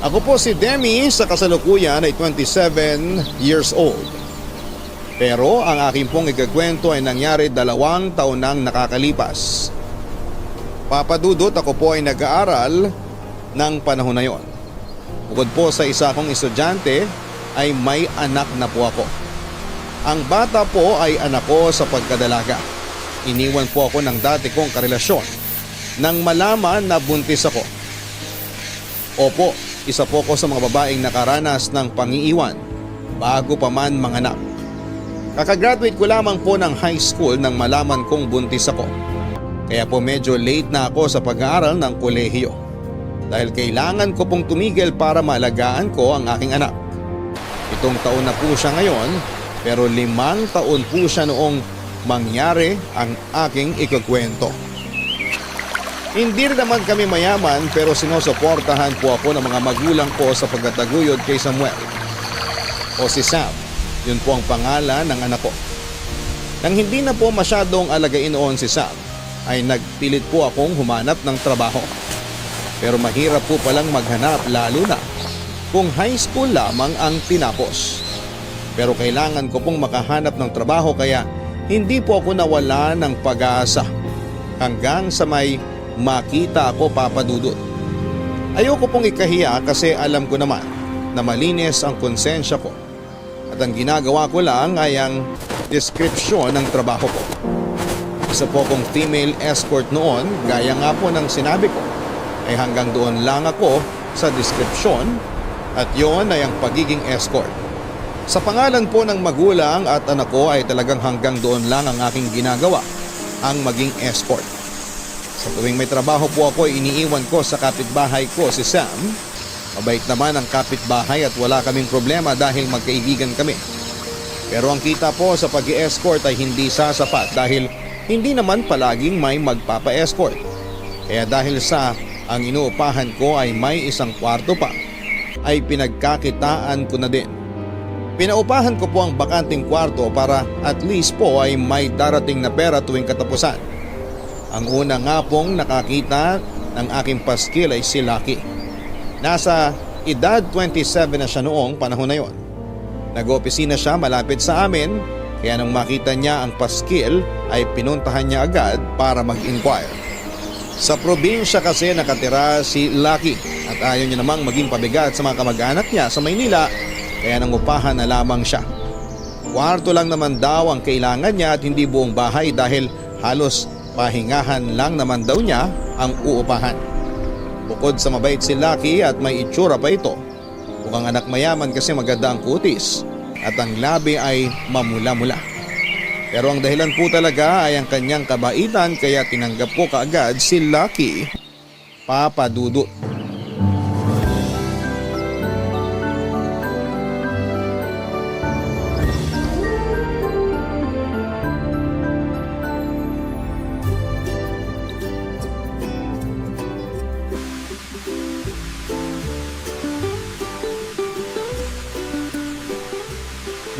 Ako po si Demi, sa kasalukuyan ay 27 years old. Pero ang aking pong ikakwento ay nangyari 2 taon nang nakakalipas. Papadudot, ako po ay nag-aaral ng panahon na yon. Bukod po sa isa kong estudyante ay may anak na po ako. Ang bata po ay anak ko sa pagkadalaga. Iniwan po ako ng dati kong karelasyon nang malaman na buntis ako. Opo, isa po ko sa mga babaeng nakaranas ng pangiiwan bago pa man manganak. Kakagraduate ko lamang po ng high school nang malaman kong buntis ako. Kaya po medyo late na ako sa pag-aaral ng kolehiyo. Dahil kailangan ko pong tumigil para maalagaan ko ang aking anak. 7 taon na po siya ngayon, pero 5 taon po siya noong mangyari ang aking ikukwento. Hindi rin naman kami mayaman, pero sinusuportahan po ako ng mga magulang ko sa pagtataguyod kay Samuel o si Sam. Yun po ang pangalan ng anak ko. Nang hindi na po masyadong alagain noon si Sam, ay nagpilit po akong humanap ng trabaho. Pero mahirap po palang maghanap, lalo na kung high school lamang ang tinapos. Pero kailangan ko pong makahanap ng trabaho, kaya hindi po ako nawala ng pag-aasa hanggang sa may makita ako, papadudot. Ayoko pong ikahiya kasi alam ko naman na malinis ang konsensya ko. At ang ginagawa ko lang ay ang description ng trabaho ko. Isa po kong female escort noon, gaya nga po ng sinabi ko, ay hanggang doon lang ako sa description, at yon ay ang pagiging escort. Sa pangalan po ng magulang at anak ko ay talagang hanggang doon lang ang aking ginagawa, ang maging escort. Sa tuwing may trabaho po ako, iniiwan ko sa kapitbahay ko si Sam. Mabait naman ang kapitbahay at wala kaming problema dahil magkaibigan kami. Pero ang kita po sa pag-i-escort ay hindi sasapat dahil hindi naman palaging may magpapa-escort. Kaya dahil sa ang inuupahan ko ay may 1 kwarto pa, ay pinagkakitaan ko na din. Pinaupahan ko po ang bakanting kwarto para at least po ay may darating na pera tuwing katapusan. Ang una nga pong nakakita ng aking paskil ay si Lucky. Nasa edad 27 na siya noong panahon na yon. Nag-opisina siya malapit sa amin, kaya nang makita niya ang paskil ay pinuntahan niya agad para mag-inquire. Sa probinsya kasi nakatira si Lucky at ayaw niya namang maging pabigat sa mga kamag-anak niya sa Maynila, kaya nangupahan na lamang siya. Kwarto lang naman daw ang kailangan niya at hindi buong bahay dahil halos pahingahan lang naman daw niya ang uupahan. Bukod sa mabait si Lucky at may itsura pa ito, mukhang anak mayaman kasi maganda ang kutis at ang labi ay mamula-mula. Pero ang dahilan po talaga ay ang kanyang kabaitan, kaya tinanggap ko kaagad si Lucky, papadudot.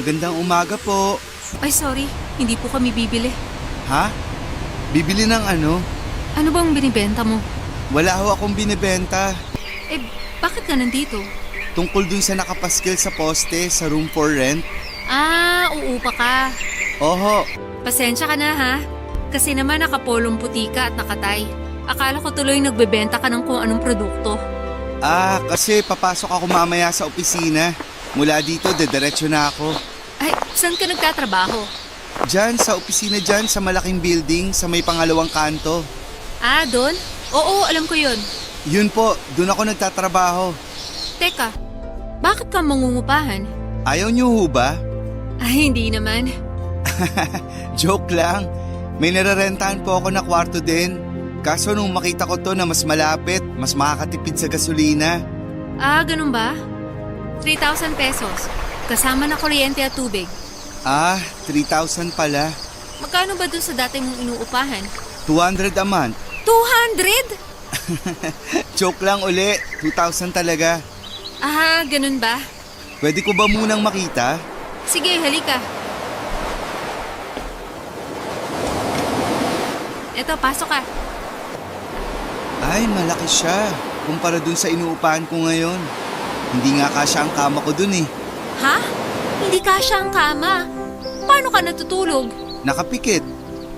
Magandang umaga po. Ay sorry, hindi po kami bibili. Ha? Bibili ng ano? Ano bang binibenta mo? Wala ho akong binibenta. Eh, bakit ka nandito? Tungkol dun sa nakapaskil sa poste sa room for rent. Ah, uupa ka. Oho, Pasensya ka na ha. Kasi naman nakapolong puti ka at nakatay. Akala ko tuloy nagbebenta ka ng kung anong produkto. kasi papasok ako mamaya sa opisina. Mula dito, dediretso na ako. Ay, saan ka nagtatrabaho? Diyan, sa opisina dyan, sa malaking building, sa may pangalawang kanto. Ah, doon? Oo, alam ko yun. Yun po, dun ako nagtatrabaho. Teka, bakit ka mangungupahan? Ayaw niyo ho ba? Ay, hindi naman. Joke lang. May nararentahan po ako na kwarto din. Kaso nung makita ko to na mas malapit, mas makakatipid sa gasolina. Ah, ganun ba? 3,000 pesos. Kasama na kuryente at tubig. 3,000 pala. Magkano ba dun sa dati mong inuupahan? 200 a month. 200? Joke lang uli, 2,000 talaga. Ah, ganun ba? Pwede ko ba munang makita? Sige, halika. Eto, pasok ka. Ay, malaki siya. Kumpara dun sa inuupahan ko ngayon. Hindi nga kasya ang kama ko dun eh. Ha? Hindi kasya ang kama. Paano ka natutulog? Nakapikit.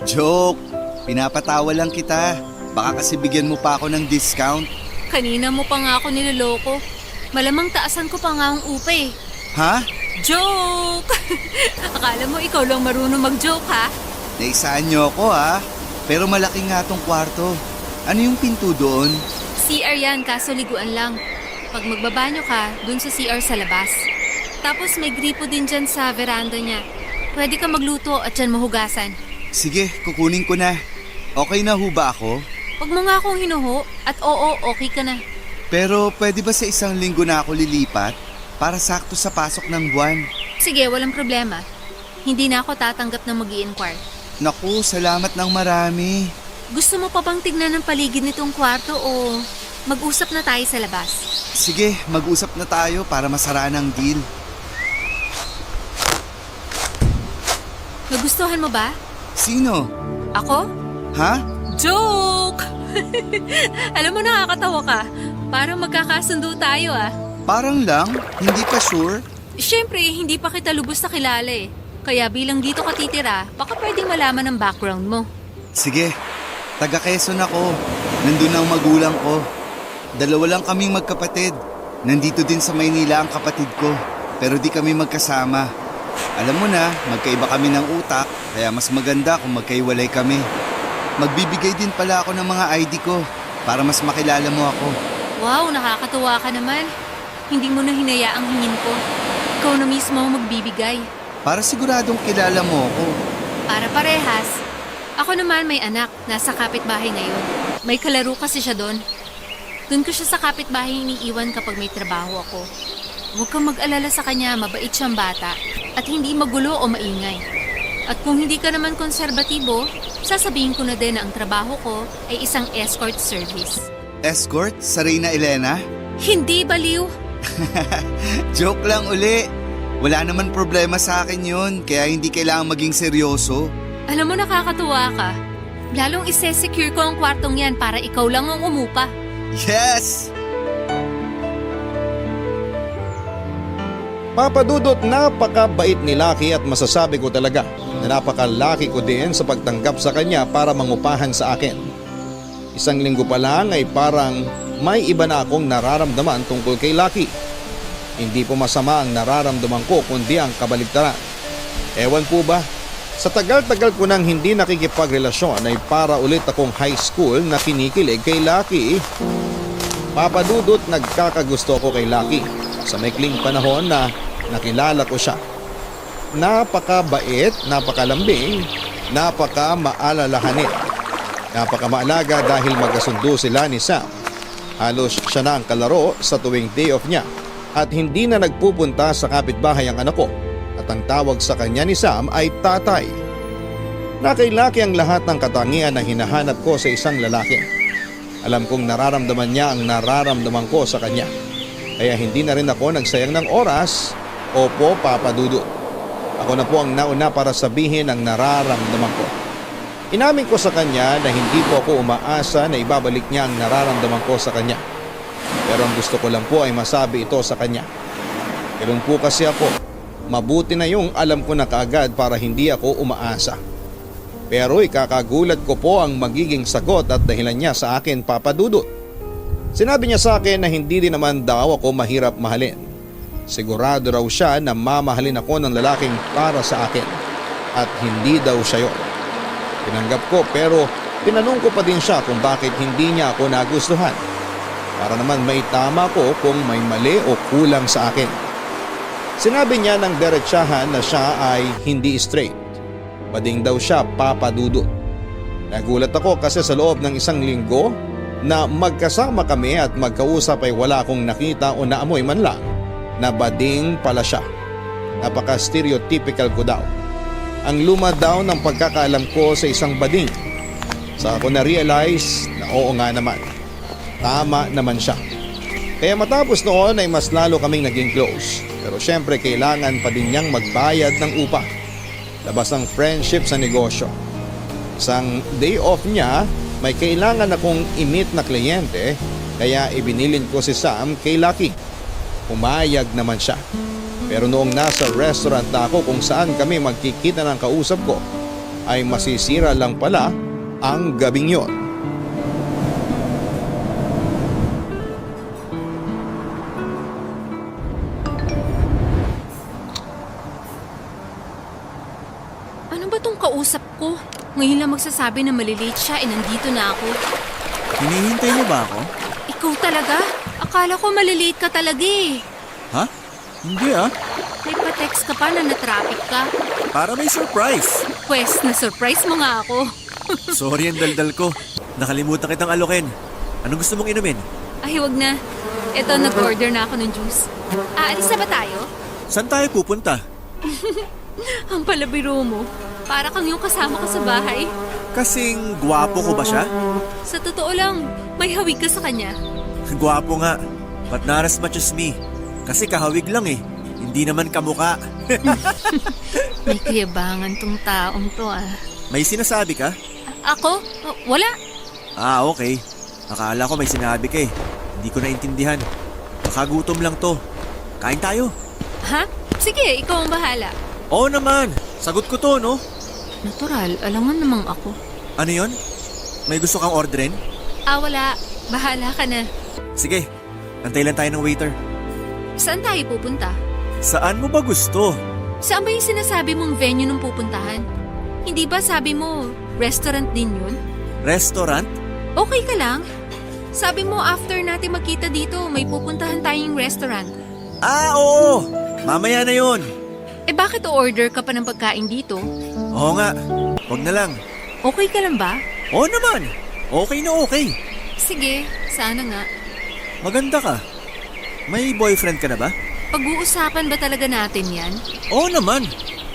Joke. Pinapatawa lang kita. Baka kasi bigyan mo pa ako ng discount. Kanina mo pa nga ako niloloko. Malamang taasan ko pa nga ang upa eh. Ha? Joke! Akala mo ikaw lang marunong mag-joke ha? Naisaan niyo ako ha? Pero malaki nga tong kwarto. Ano yung pinto doon? CR yan, kaso liguan lang. Pag magbabanyo ka, dun sa CR sa labas. Tapos may gripo din dyan sa veranda niya. Pwede ka magluto at dyan mahugasan. Sige, kukunin ko na. Okay na ho ba ako? Huwag mo nga akong hinuho at oo, okay ka na. Pero pwede ba sa isang linggo na ako lilipat? Para sakto sa pasok ng buwan. Sige, walang problema. Hindi na ako tatanggap na mag-i-inquire. Naku, salamat ng marami. Gusto mo pa bang tignan ng paligid nitong kwarto o mag-usap na tayo sa labas? Sige, mag-usap na tayo para masaraan ang deal. Nagustuhan mo ba? Sino? Ako? Ha? Joke! Alam mo, nakakatawa ka. Parang magkakasundo tayo ah. Parang lang, hindi ka sure? Siyempre, hindi pa kita lubos na kilala eh. Kaya bilang dito ka titira, baka pwedeng malaman ang background mo. Sige, taga Quezon ako. Nandun ang magulang ko. Dalawa lang kaming magkapatid. Nandito din sa Maynila ang kapatid ko. Pero di kami magkasama. Alam mo na, magkaiba kami ng utak. Kaya mas maganda kung magkaiwalay kami. Magbibigay din pala ako ng mga ID ko para mas makilala mo ako. Wow, nakakatuwa ka naman. Hindi mo na hinayaang hingin ko. Ikaw na mismo ang magbibigay. Para siguradong kilala mo ako. Para parehas. Ako naman may anak, nasa kapitbahay ngayon. May kalaro kasi siya doon. Doon ko siya sa kapitbahay iniiwan kapag may trabaho ako. Huwag kang mag-alala sa kanya, mabait siyang bata. At hindi magulo o maingay. At kung hindi ka naman konserbatibo, sasabihin ko na din na ang trabaho ko ay isang escort service. Escort? Sa Reyna Elena? Hindi baliw! Joke lang uli. Wala naman problema sa akin yun, kaya hindi kailangan maging seryoso. Alam mo, nakakatuwa ka. Lalong ise-secure ko ang kwartong yan para ikaw lang ang umupa. Yes! Papa Dudut, napakabait ni Lucky at masasabi ko talaga na napakalaki ko din sa pagtanggap sa kanya para mangupahan sa akin. Isang linggo pa lang ay parang may iba na akong nararamdaman tungkol kay Lucky. Hindi po masama ang nararamdaman ko kundi ang kabaligtaran. Ewan po ba, sa tagal-tagal ko nang hindi nakikipagrelasyon ay para ulit akong high school na kinikilig kay Lucky. Papa Dudut, nagkakagusto ko kay Lucky sa maikling panahon na nakilala ko siya. Napakabait, napakalambing, napakamaalalahanin, napakamaalaga dahil magkasundo sila ni Sam. Halos siya na ang kalaro sa tuwing day off niya at hindi na nagpupunta sa kapitbahay ang anak ko at ang tawag sa kanya ni Sam ay tatay. Nakailaki ang lahat ng katangian na hinahanap ko sa isang lalaki. Alam kong nararamdaman niya ang nararamdaman ko sa kanya. Kaya hindi na rin ako nagsayang ng oras. Opo, Papa Dudut. Ako na po ang nauna para sabihin ang nararamdaman ko. Inamin ko sa kanya na hindi po ako umaasa na ibabalik niya ang nararamdaman ko sa kanya. Pero ang gusto ko lang po ay masabi ito sa kanya. Ganun po kasi ako. Mabuti na yung alam ko na kaagad para hindi ako umaasa. Pero ikakagulat ko po ang magiging sagot at dahilan niya sa akin, Papa Dudut. Sinabi niya sa akin na hindi din naman daw ako mahirap mahalin. Sigurado raw siya na mamahalin ako ng lalaking para sa akin. At hindi daw siya yun. Tinanggap ko pero tinanong ko pa din siya kung bakit hindi niya ako nagustuhan. Para naman may tama ko kung may mali o kulang sa akin. Sinabi niya ng diretsahan na siya ay hindi straight. Bading daw siya, Papa Dudut. Nagulat ako kasi sa loob ng isang linggo na magkasama kami at magkausap ay wala akong nakita o naamoy man lang na bading pala siya. Napaka-stereotypical ko daw. Ang luma daw ng pagkakaalam ko sa isang bading. Sa ako na-realize na oo nga naman. Tama naman siya. Kaya matapos noon ay mas lalo kaming naging close. Pero syempre kailangan pa din niyang magbayad ng upa. Labas ng friendship sa negosyo. Isang day off niya, may kailangan akong i-meet na kliyente kaya ibinilin ko si Sam kay Lucky. Umayag naman siya. Pero noong nasa restaurant na ako kung saan kami magkikita ng kausap ko, ay masisira lang pala ang gabing yon. Ano ba tong kausap ko? Ngayon lang magsasabi na malilate siya, nandito na ako. Hinihintay mo ba ako? Ikaw talaga? Akala ko malilate ka talaga eh. Ha? Hindi ah. May pa-text ka pa na na-traffic ka. Para may surprise. Pwes, na-surprise mo nga ako. Sorry ang daldal ko. Nakalimutan kitang alokin. Anong gusto mong inumin? Ay, wag na. Eto, nag-order na ako ng juice. Aalis na ba tayo? Saan tayo pupunta? Ang palabiro mo. Para kang yung kasama ko sa bahay. Kasing gwapo ko ba siya? Sa totoo lang, may hawig ka sa kanya. Gwapo nga. But not as much as me. Kasi kahawig lang eh. Hindi naman kamuka. May kayabangan tong taong to ah. May sinasabi ka? Ako? Wala. Ah, okay. Akala ko may sinabi ka eh. Hindi ko naintindihan. Baka gutom lang to. Kain tayo. Ha? Sige, ikaw ang bahala. Oo naman. Sagot ko to, no? Natural, alangan namang ako. Ano yon? May gusto kang orderin? Wala. Bahala ka na. Sige. Antay lang tayo ng waiter. Saan tayo pupunta? Saan mo ba gusto? Saan ba yung sinasabi mong venue nung pupuntahan? Hindi ba sabi mo, restaurant din yun? Restaurant? Okay ka lang? Sabi mo after natin magkita dito, may pupuntahan tayong restaurant. Ah, oo! Mamaya na yon. Eh bakit o-order ka pa ng pagkain dito? Oo nga. Huwag na lang. Okay ka lang ba? Oo naman. Okay na okay. Sige, sana nga. Maganda ka. May boyfriend ka na ba? Pag-uusapan ba talaga natin yan? Oo naman.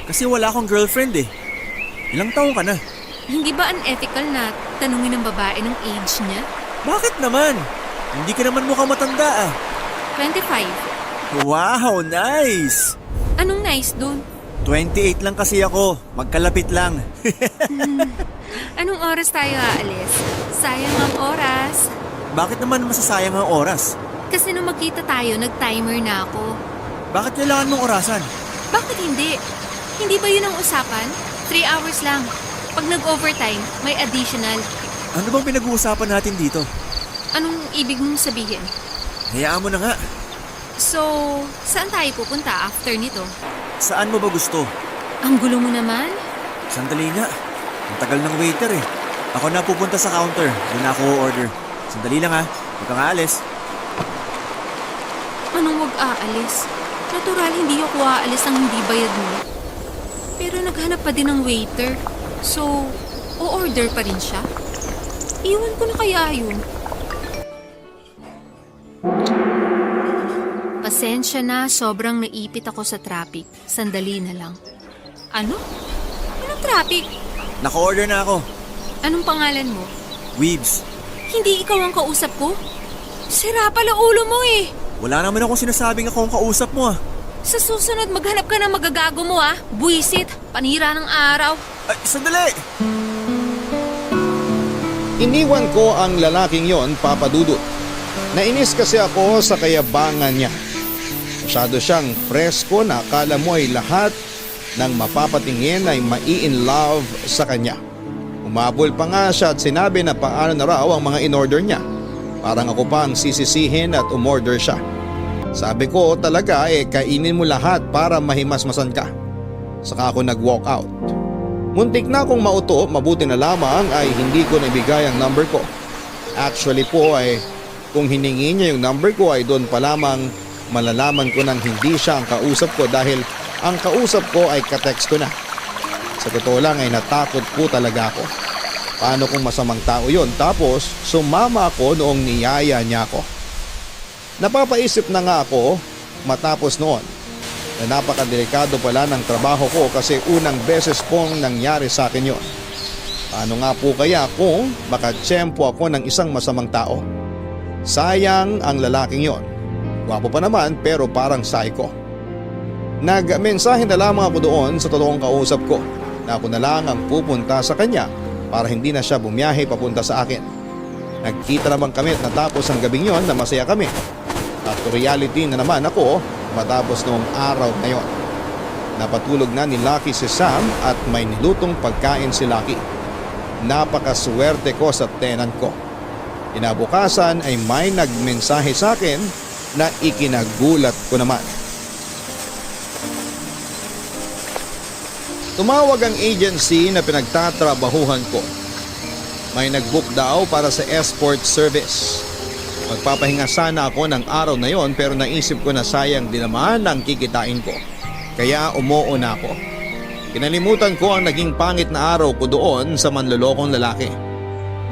Kasi wala akong girlfriend eh. Ilang taon ka na? Hindi ba unethical na tanungin ng babae ng age niya? Bakit naman? Hindi ka naman mukhang matanda ah. 25. Wow, nice! Anong nice dun? 28 lang kasi ako. Magkalapit lang. Anong oras tayo aalis? Sayang ang oras. Bakit naman masasayang ang oras? Kasi nung magkita tayo, nag-timer na ako. Bakit kailangan mong orasan? Bakit hindi? Hindi ba yun ang usapan? 3 hours lang. Pag nag-overtime, may additional. Ano bang pinag-uusapan natin dito? Anong ibig mong sabihin? Hayaan mo na nga. So, saan tayo pupunta after nito? Saan mo ba gusto? Ang gulo mo naman. Sandali nga. Ang tagal ng waiter eh. Ako na pupunta sa counter. Doon na ako order. Sandali lang ha. Huwag kang aalis. Anong wag aalis? Natural, hindi ako aalis ang hindi bayad mo. Pero naghanap pa din ng waiter. So, o-order pa rin siya? Iwan ko na kaya yun. Pasensya na, sobrang naipit ako sa traffic. Sandali na lang. Ano? Anong traffic? Naka-order na ako. Anong pangalan mo? Weebs. Hindi ikaw ang kausap ko? Sira pala ulo mo eh. Wala naman akong sinasabing ako ang kausap mo ah. Sa susunod, maghanap ka ng magagago mo ah. Buisit, panira ng araw. Ay, sandali! Iniwan ko ang lalaking yon, Papa Dudut. Nainis kasi ako sa kayabangan niya. Masyado siyang presko na akala mo ay lahat ng mapapatingin ay mai-in love sa kanya. Umabol pa nga siya at sinabi na paano na raw ang mga in-order niya. Parang ako pa ang sisisihin at umorder siya. Sabi ko talaga kainin mo lahat para mahimasmasan ka. Saka ako nag-walk out. Muntik na akong mauto, mabuti na lamang ay hindi ko naibigay ang number ko. Actually po kung hiningi niya yung number ko ay doon pa lamang malalaman ko nang hindi siya ang kausap ko dahil ang kausap ko ay katext ko na. Sa totoo lang ay natakot po talaga ako. Paano kung masamang tao yon tapos sumama ako noong niyaya niya ako. Napapaisip na nga ako matapos noon na napakadelikado pala ng trabaho ko kasi unang beses pong nangyari sa akin yon. Paano nga po kaya kung makatsyempo ako ng isang masamang tao? Sayang ang lalaking yon. Gwapo pa naman pero parang psycho. Nagmensahe na lamang ako doon sa totoong kausap ko na ako na lang ang pupunta sa kanya para hindi na siya bumiyahe papunta sa akin. Nagkita naman kami at natapos ang gabing yon na masaya kami. At reality na naman ako matapos noong araw na yon. Napatulog na ni Lucky si Sam at may nilutong pagkain si Lucky. Napakaswerte ko sa tenant ko. Kinabukasan ay may nagmensahe sa akin na ikinagulat ko naman. Tumawag ang agency na pinagtatrabahuhan ko. May nagbook daw para sa escort service. Magpapahinga sana ako ng araw na yon pero naisip ko na sayang din naman ang kikitain ko. Kaya umuuna ako. Kinalimutan ko ang naging pangit na araw ko doon sa manlolokong lalaki.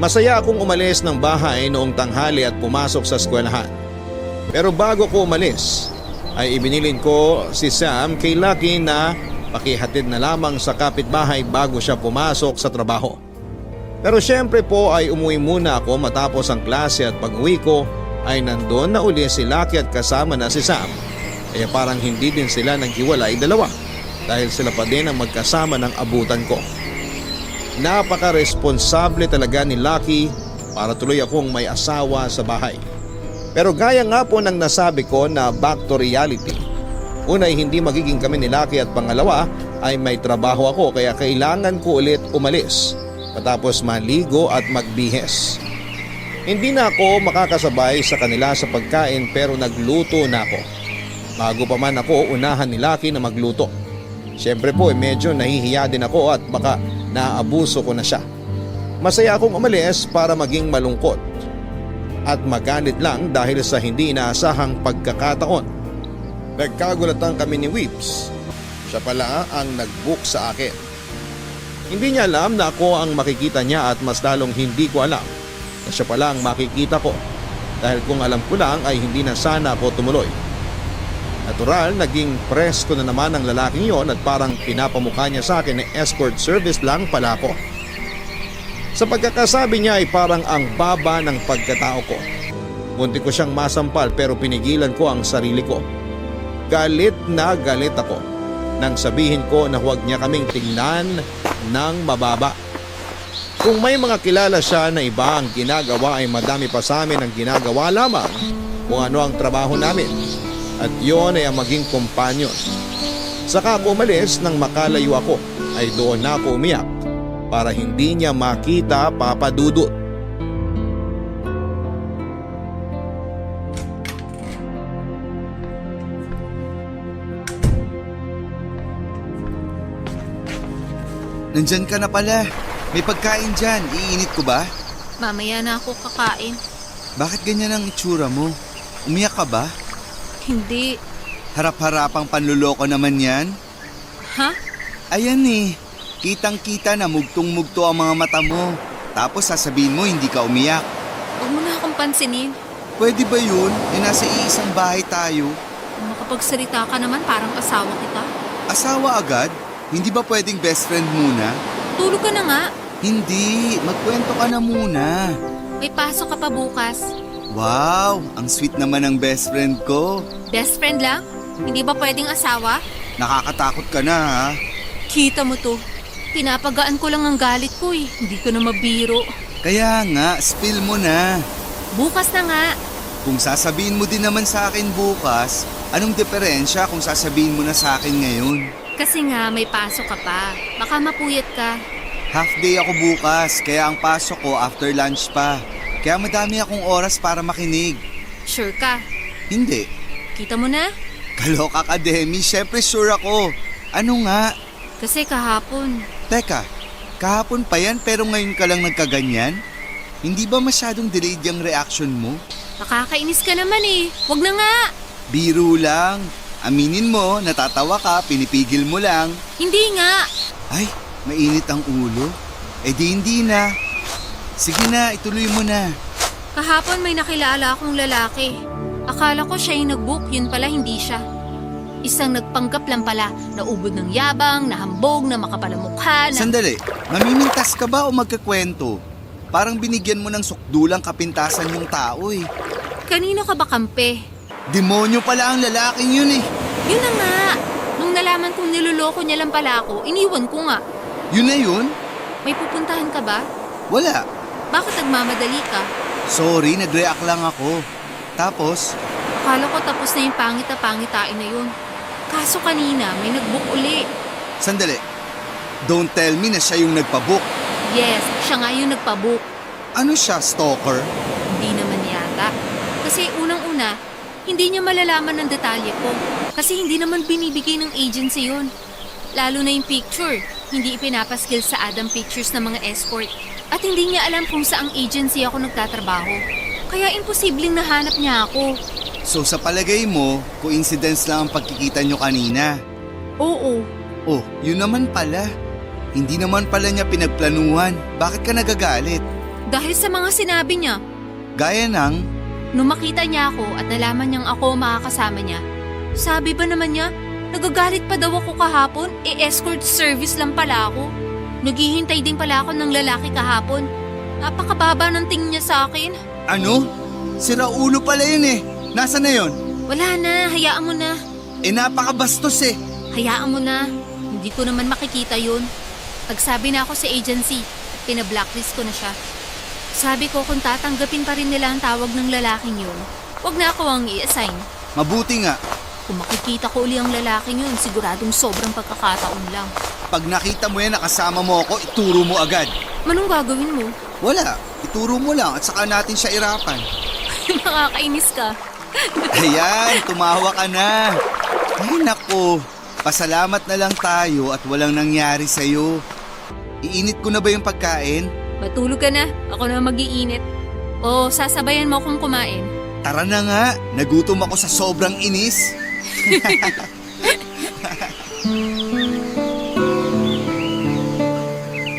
Masaya akong umalis ng bahay noong tanghali at pumasok sa eskwelahan. Pero bago ko umalis, ay ibinilin ko si Sam kay Lucky na pakihatid na lamang sa kapitbahay bago siya pumasok sa trabaho. Pero syempre po ay umuwi muna ako matapos ang klase at pag-uwi ko ay nandun na uli si Lucky at kasama na si Sam. Kaya parang hindi din sila naghiwalay dalawa dahil sila pa din ang magkasama ng abutan ko. Napaka-responsable talaga ni Lucky para tuloy akong may asawa sa bahay. Pero gaya nga po ng nasabi ko na back to reality. Una ay hindi magiging kami ni Lucky at pangalawa ay may trabaho ako kaya kailangan ko ulit umalis matapos maligo at magbihes. Hindi na ako makakasabay sa kanila sa pagkain pero nagluto na ako. Bago pa man ako unahan ni Lucky na magluto. Siyempre po medyo nahihiya din ako at baka naaabuso ko na siya. Masaya akong umalis para maging malungkot at magalit lang dahil sa hindi inaasahang pagkakataon. Nagkagulatan kami ni Whips. Siya pala ang nag-book sa akin. Hindi niya alam na ako ang makikita niya at mas lalong hindi ko alam na siya pala ang makikita ko dahil kung alam ko lang ay hindi na sana ako tumuloy. Natural, naging presko na naman ang lalaking yon at parang pinapamukha niya sa akin na escort service lang pala ako. Sa pagkakasabi niya ay parang ang baba ng pagkatao ko. Munti ko siyang masampal pero pinigilan ko ang sarili ko. Galit na galit ako nang sabihin ko na huwag niya kaming tingnan ng mababa. Kung may mga kilala siya na iba ang ginagawa ay madami pa sa amin ang ginagawa lamang kung ano ang trabaho namin. At yon ay ang maging kompanyon. Saka ako umalis nang makalayo ako ay doon na ako umiyak para hindi niya makita papadudot. Nandyan ka na pala. May pagkain dyan. Iinit ko ba? Mamaya na ako kakain. Bakit ganyan ang itsura mo? Umiyak ka ba? Hindi. Harap-harapang panluloko naman yan. Ha? Ayan eh. Kitang-kita na mugtong-mugto ang mga mata mo. Tapos sasabihin mo hindi ka umiyak. Huwag mo na akong pansinin. Pwede ba yun? Eh nasa iisang bahay tayo. Kung makapagsalita ka naman parang asawa kita. Asawa agad? Hindi ba pwedeng best friend muna? Tulog ka na nga. Hindi. Magkwento ka na muna. May pasok ka pa bukas. Wow, ang sweet naman ng best friend ko. Best friend lang? Hindi ba pwedeng asawa? Nakakatakot ka na ha. Kita mo to. Pinapagaan ko lang ang galit ko eh. Hindi ko na mabiro. Kaya nga, spill mo na. Bukas na nga. Kung sasabihin mo din naman sa akin bukas, anong diferensya kung sasabihin mo na sa akin ngayon? Kasi nga may pasok ka pa. Baka mapuyat ka. Half day ako bukas, kaya ang pasok ko after lunch pa. Kaya madami akong oras para makinig. Sure ka? Hindi. Kita mo na? Kaloka ka, Demi. Siyempre sure ako. Ano nga? Kasi kahapon. Teka, kahapon pa yan pero ngayon ka lang nagkaganyan? Hindi ba masyadong delayed yung reaction mo? Nakakainis ka naman eh. Wag na nga. Biro lang. Aminin mo, natatawa ka, pinipigil mo lang. Hindi nga. Ay, mainit ang ulo. Eh di hindi na. Sige na, ituloy mo na. Kahapon may nakilala akong lalaki. Akala ko siya yung nag-book, yun pala hindi siya. Isang nagpanggap lang pala, naubod ng yabang, nahambog, na makapalamukha, na... Sandali, mamimintas ka ba o magkakwento? Parang binigyan mo ng sukdulang kapintasan yung tao eh. Kanino ka ba kampe? Demonyo pala ang lalaking yun eh. Yun na nga. Nung nalaman kong niloloko niya lang pala ako, iniwan ko nga. Yun na yun? May pupuntahan ka ba? Wala. Bakit nagmamadali ka? Sorry, nag-react lang ako. Tapos, Akala ko tapos na yung pangit na pangitain na yun. Kaso kanina, may nag-book uli. Sandali. Don't tell me na siya yung nagpabook. Yes, siya nga yung nagpabook. Ano siya, stalker? Hindi naman yata. Kasi unang-una, hindi niya malalaman ng detalye ko. Kasi hindi naman binibigay ng agency yun. Lalo na yung picture, hindi ipinapaskil sa Adam Pictures ng mga escort. At hindi niya alam kung saang agency ako nagtatrabaho. Kaya imposibleng nahanap niya ako. So sa palagay mo, coincidence lang ang pagkikita nyo kanina. Oo, Oh, yun naman pala. Hindi naman pala niya pinagplanuhan. Bakit ka nagagalit? dahil sa mga sinabi niya. Gaya ng, Nung makita niya ako at nalaman niyang ako ang makakasama niya, sabi ba naman niya, nagagalit pa daw ako kahapon, escort service lang pala ako. Naghihintay din pala ako ng lalaki kahapon. Napakababa ng tingin niya sa akin. ano? Sira ulo pala yun eh. Nasaan na yun? Wala na, hayaan mo na. Napakabastos eh. Hayaan mo na. Hindi ko naman makikita yun. Nagsabi na ako sa agency, pina-blacklist ko na siya. Sabi ko kung tatanggapin pa rin nila ang tawag ng lalaking yun, wag na ako ang i-assign. Mabuti nga. Kung makikita ko uli ang lalaking yun, siguradong sobrang pagkakataon lang. Pag nakita mo yan nakasama mo ako, ituro mo agad. Manong gagawin mo? Wala, ituro mo lang at saka natin siya irapan. Nakakainis ka. Ayan, tumawa ka na. Ay nako, pasalamat na lang tayo at walang nangyari sa'yo. Iinit ko na ba yung pagkain? Matulog ka na, ako na mag-iinit. O sasabayan mo akong kumain. Tara na nga, nagutom ako sa sobrang inis.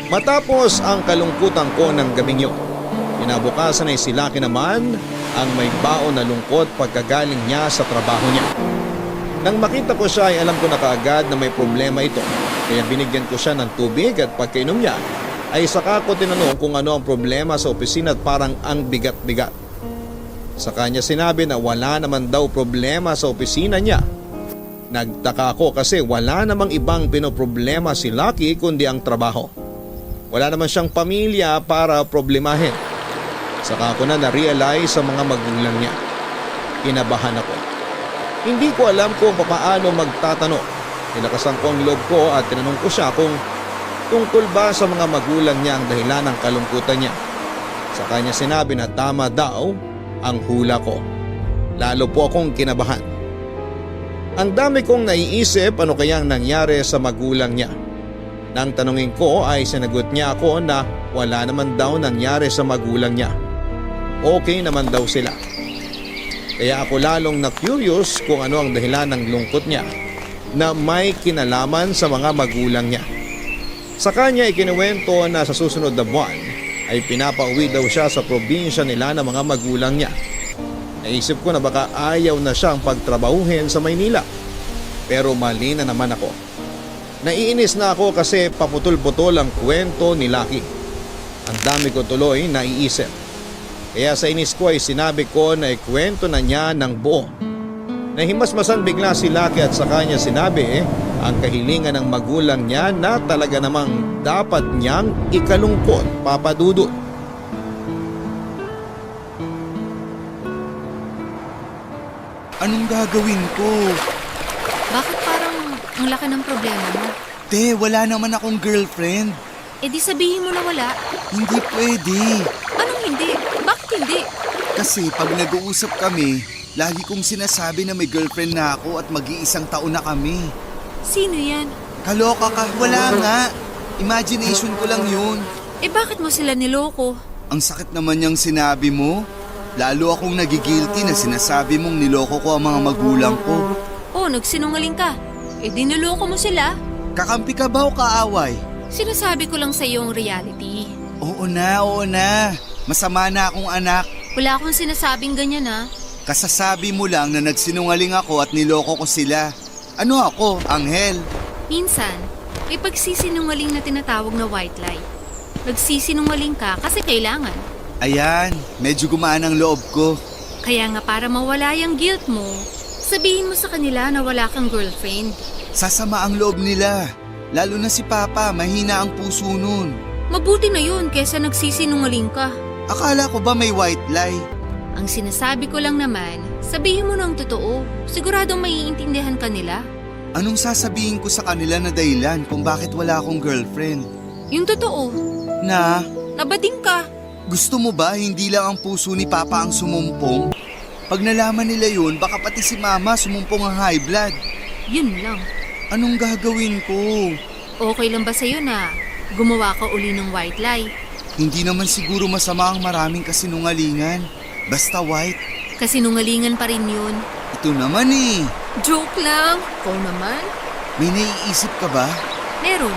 Matapos ang kalungkutan ko ng gabing yun, kinabukasan ay si Lucky naman ang may baon na lungkot pagkagaling niya sa trabaho niya. Nang makita ko siya ay alam ko na kaagad na may problema ito, kaya binigyan ko siya ng tubig at pagkainom niya ay saka ko tinanong kung ano ang problema sa opisina at parang ang bigat-bigat. Sa kanya sinabi na wala naman daw problema sa opisina niya. Nagtaka ako kasi wala namang ibang pinoproblema si Lucky kundi ang trabaho. Wala naman siyang pamilya para problemahin. Saka ko na na-realize sa mga magulang niya. Kinabahan ako. Hindi ko alam kung paano magtatanong. Tinakasan ko ang loob ko at tinanong ko siya kung tungkol ba sa mga magulang niya ang dahilan ng kalungkutan niya. Sa kanya sinabi na tama daw ang hula ko. Lalo po akong kinabahan. Ang dami kong naiisip ano kayang nangyari sa magulang niya. Nang tanungin ko ay sinagot niya ako na wala naman daw nangyari sa magulang niya. Okay naman daw sila. Kaya ako lalong na-curious kung ano ang dahilan ng lungkot niya na may kinalaman sa mga magulang niya. Sa kanya ikinuwento na sa susunod na buwan ay pinapauwi daw siya sa probinsya nila ng mga magulang niya. Naisip ko na baka ayaw na siyang pagtrabahuhin sa Maynila. Pero mali na naman ako. Naiinis na ako kasi paputol-putol ang kwento ni Lucky. Ang dami ko tuloy naiisip. Kaya sa inis ko ay sinabi ko na ikwento na niya ng buo. Nahimasmasan bigla si Lucky at sa kanya sinabi ang kahilingan ng magulang niya na talaga namang dapat niyang ikalungkot, Papa Dudut. Anong gagawin ko? Bakit parang ang laki ng problema mo? Te, wala naman akong girlfriend. Eh di sabihin mo na wala. Hindi pwede. Anong hindi? Bakit hindi? Kasi pag nag-uusap kami, lagi kong sinasabi na may girlfriend na ako at mag-iisang taon na kami. Sino yan? Kaloka ka, wala nga. Imagination ko lang yun. Eh bakit mo sila niloko? Ang sakit naman niyang sinabi mo. Lalo akong nagigilty na sinasabi mong niloko ko ang mga magulang ko. Oh, nagsinungaling ka. Eh di niloko mo sila. Kakampi ka ba o kaaway? Sinasabi ko lang sa iyo ang reality. Oo na. Masama na akong anak. Wala akong sinasabing ganyan ha. Kasasabi mo lang na nagsinungaling ako at niloko ko sila. Ano ako, anghel? Minsan, may pagsisinungaling na tinatawag na white lie. Nagsisinungaling ka kasi kailangan. Ayan, medyo gumaan ang loob ko. Kaya nga para mawala yung guilt mo, sabihin mo sa kanila na wala kang girlfriend. Sasama ang loob nila. Lalo na si Papa, mahina ang puso nun. Mabuti na yun kesa nagsisinungaling ka. Akala ko ba may white lie? Ang sinasabi ko lang naman, Sabihin mo ng totoo. Siguradong maiintindihan ka nila. Anong sasabihin ko sa kanila na dahilan kung bakit wala akong girlfriend? Yung totoo. Na, Nabading ka. gusto mo ba hindi lang ang puso ni Papa ang sumumpong? Pag nalaman nila yun, baka pati si Mama sumumpong ang high blood. Yun lang. Anong gagawin ko? Okay lang ba sa'yo na gumawa ka uli ng white lie? Hindi naman siguro masama ang maraming kasinungalingan. Basta white. Kasinungalingan pa rin yun. Ito naman eh. Joke lang. Ikaw naman. May naiisip ka ba? Meron.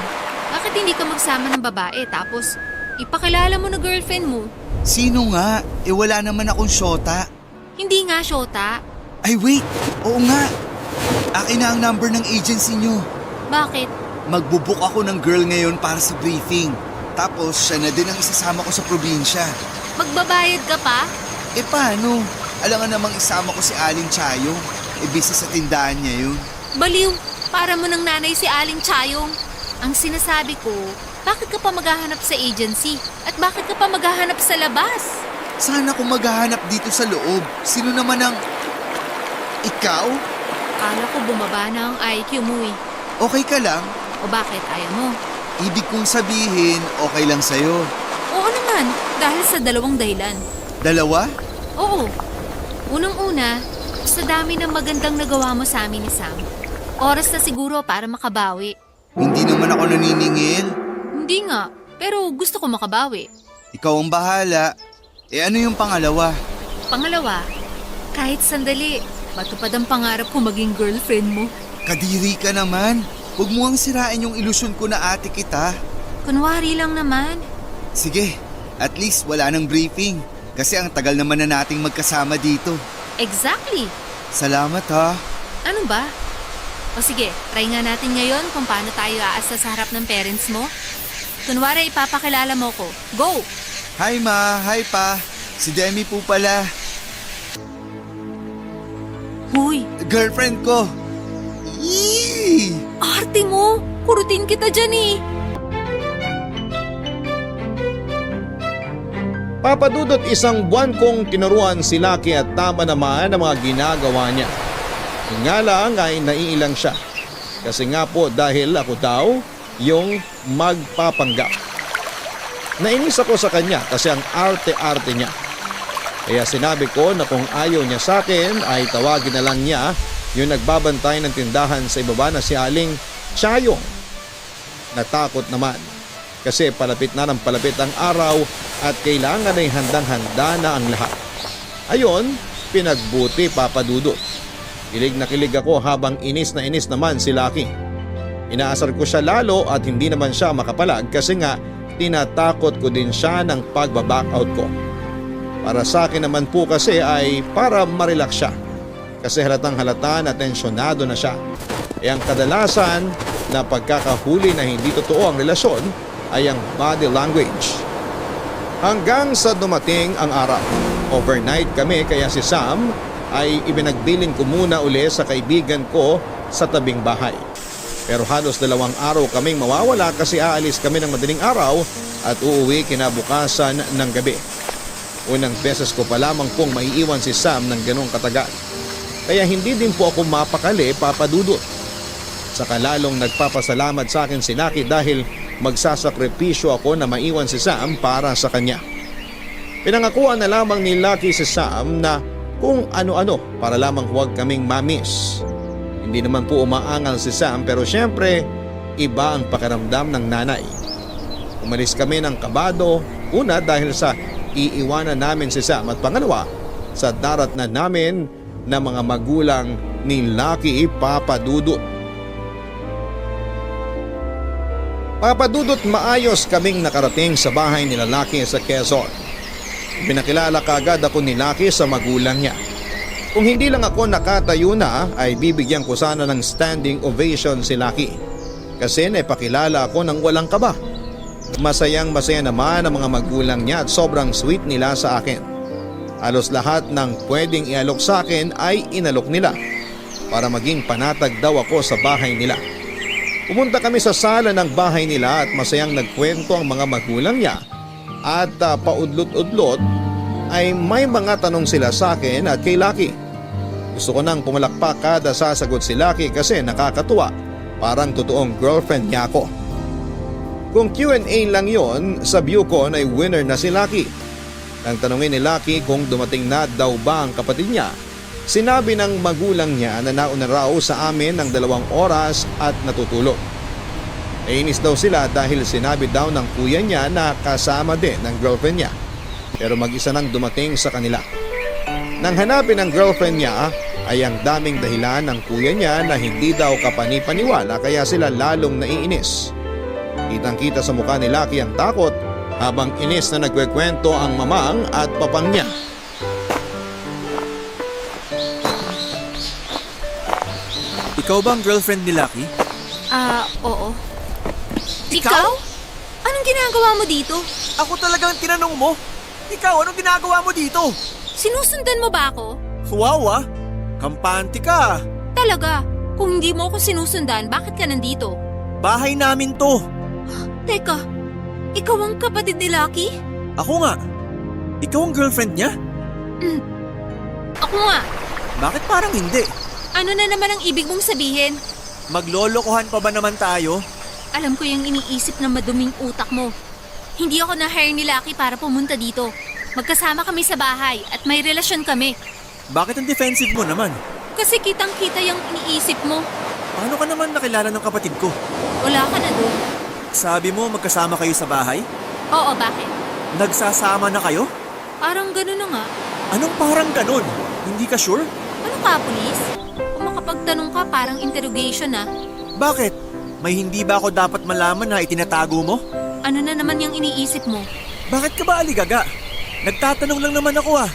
Bakit hindi ka magsama ng babae tapos ipakilala mo na girlfriend mo? Sino nga? Wala naman akong syota. Hindi nga, Shota. Ay wait, oo nga. Akin na ang number ng agency nyo. Bakit? Magbubook ako ng girl ngayon para sa briefing. Tapos siya na din ang isasama ko sa probinsya. Magbabayad ka pa? Paano? Alangan namang isama ko si Aling Chayong. Busy sa tindahan niya yun. Baliw, para mo ng nanay si Aling Chayong. Ang sinasabi ko, bakit ka pa maghahanap sa agency? At bakit ka pa maghahanap sa labas? Sana kung maghahanap dito sa loob. Sino naman ang... Ikaw? Kala ko bumaba na ang IQ mo eh. Okay ka lang? O bakit ayaw mo? Ibig kong sabihin, okay lang sa'yo. Oo naman, dahil sa dalawang dahilan. Dalawa? Oo. Unang-una, sa dami ng magandang nagawa mo sa amin ni Sam, oras na siguro para makabawi. Hindi naman ako naniningil. Hindi nga, pero gusto ko makabawi. Ikaw ang bahala. Ano yung pangalawa? Pangalawa, kahit sandali, matupad ang pangarap ko maging girlfriend mo. Kadiri ka naman. Huwag mo ang sirain yung ilusyon ko na ate kita. Kunwari lang naman. Sige, at least wala nang briefing. Kasi ang tagal naman na nating magkasama dito. Exactly. Salamat ha. Ano ba? O sige, try nga natin ngayon kung paano tayo aasa sa harap ng parents mo. Kunwari ipapakilala mo ko. Go! Hi ma, hi pa. Si Demi po pala. Huy, Girlfriend ko. Yee! arte mo! Kurutin kita dyan eh! Papadudot isang buwan kong tinuruan si Lucky at tama naman ang mga ginagawa niya. Yun nga lang ay naiilang siya. Kasi nga po dahil ako daw yung magpapanggap. Nainis ako sa kanya kasi ang arte-arte niya. Kaya sinabi ko na kung ayaw niya sa akin ay tawagin na lang niya yung nagbabantay ng tindahan sa ibaba na si Aling Chayong. Natakot naman kasi palapit na ng palapit ang araw at kailangan ay handang-handa na ang lahat. Ayon, pinagbuti Papadudot. Kilig na kilig ako habang inis na inis naman si Lucky. Inaasar ko siya lalo at hindi naman siya makapalag kasi nga tinatakot ko din siya ng pagbaback-out ko. Para sa akin naman po kasi ay para marelax siya. Kasi halatang halata na tensyonado na siya. Ang kadalasan na pagkakahuli na hindi totoo ang relasyon ay ang body language. Hanggang sa dumating ang araw. Overnight kami kaya si Sam ay ibinagbilin ko muna uli sa kaibigan ko sa tabing bahay. Pero halos 2 araw kaming mawawala kasi aalis kami ng madaling araw at uuwi kinabukasan ng gabi. Unang beses ko pa lamang pong maiiwan si Sam ng ganong katagal. Kaya hindi din po ako mapakali Papadudot. Saka lalong nagpapasalamat sa akin si Lucky dahil magsasakripisyo ako na maiwan si Sam para sa kanya. Pinangakuan na lamang ni Lucky si Sam na kung ano-ano para lamang huwag kaming mamiss. Hindi naman po umaangal si Sam pero syempre iba ang pakiramdam ng nanay. Umalis kami ng kabado, una dahil sa iiwanan namin si Sam at pangalawa sa darat na namin na mga magulang ni Lucky Papadudot. Papadudot maayos kaming nakarating sa bahay nila Lucky sa Quezon. Pinakilala kagad ako ni Lucky sa magulang niya. Kung hindi lang ako nakatayo na ay bibigyan ko sana ng standing ovation si Lucky. Kasi naipakilala ako ng walang kaba. Masayang masaya naman ang mga magulang niya at sobrang sweet nila sa akin. Halos lahat ng pwedeng ialok sa akin ay inalok nila para maging panatag daw ako sa bahay nila. Pumunta kami sa sala ng bahay nila at masayang nagkwento ang mga magulang niya at paudlot-udlot ay may mga tanong sila sa akin at kay Lucky. Gusto ko nang pumalakpak kada sasagot si Lucky kasi nakakatuwa. Parang totoong girlfriend niya ako. Kung Q&A lang yon, sa view ko ay winner na si Lucky. Nang tanungin ni Lucky kung dumating na daw ba ang kapatid niya, sinabi ng magulang niya na nauna raw sa amin ng 2 oras at natutulog. Nainis daw sila dahil sinabi daw ng kuya niya na kasama din ng girlfriend niya. Pero mag-isa nang dumating sa kanila. Nang hanapin ng girlfriend niya ay ang daming dahilan ng kuya niya na hindi daw kapanipaniwala kaya sila lalong naiinis. Kitang-kita sa mukha ni Lucky ang takot habang inis na nagkwekwento ang mamang at papang niya. Ikaw ba ang girlfriend ni Lucky? Oo. Ikaw? Anong ginagawa mo dito? Ako talagang tinanong mo. Ikaw, anong ginagawa mo dito? Sinusundan mo ba ako? Wow ah, kampante ka. Talaga? Kung hindi mo ako sinusundan, bakit ka nandito? Bahay namin to. Teka, ikaw ang kapatid ni Lucky? Ako nga. Ikaw ang girlfriend niya? Ako nga. Bakit parang hindi? Ano na naman ang ibig mong sabihin? Maglolokohan pa ba naman tayo? Alam ko yung iniisip ng maduming utak mo. Hindi ako na-hire ni Lucky para pumunta dito. Magkasama kami sa bahay at may relasyon kami. Bakit ang defensive mo naman? Kasi kitang-kita yung iniisip mo. Paano ka naman nakilala ng kapatid ko? Wala ka na doon. Sabi mo magkasama kayo sa bahay? Oo, bakit? Nagsasama na kayo? Parang gano'n na nga. Anong parang ganun? Hindi ka sure? Ano ka, pulis? Kung makapagtanong ka, parang interrogation na. Bakit? May hindi ba ako dapat malaman na itinatago mo? Ano na naman yung iniisip mo? Bakit ka ba aligaga? Nagtatanong lang naman ako ah.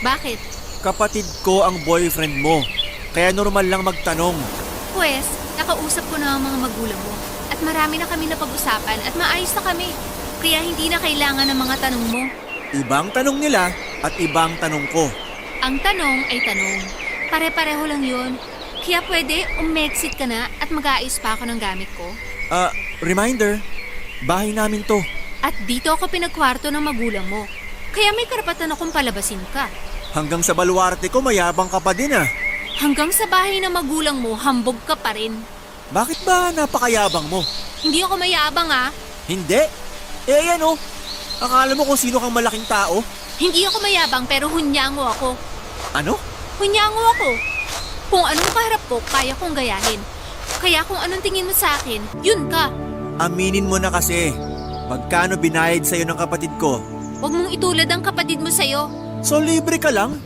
Bakit? Kapatid ko ang boyfriend mo. Kaya normal lang magtanong. Pwes, nakausap ko na ang mga magulang mo. At marami na kami napag-usapan at maayos na kami. Kaya hindi na kailangan ng mga tanong mo. Ibang tanong nila at ibang tanong ko. Ang tanong ay tanong. Pare-pareho lang yun. Kaya pwede umexit ka na at mag-aayos pa ako ng gamit ko. Reminder, bahay namin to. At dito ako pinagkwarto ng magulang mo. Kaya may karapatan akong palabasin ka. Hanggang sa baluarte ko mayabang ka pa din ah. Hanggang sa bahay ng magulang mo, hambog ka pa rin. Bakit ba napakayabang mo? Hindi ako mayabang ah. Hindi. Eh ayan oh. Akala mo kung sino kang malaking tao? Hindi ako mayabang pero hunyango ako. Ano? Hunyango ako. Kung anong kaharap ko, kaya kong gayahin. Kaya kung anong tingin mo sa akin, yun ka. Aminin mo na kasi. Magkano binayad sa'yo ng kapatid ko? Huwag mong itulad ang kapatid mo sa'yo. So libre ka lang?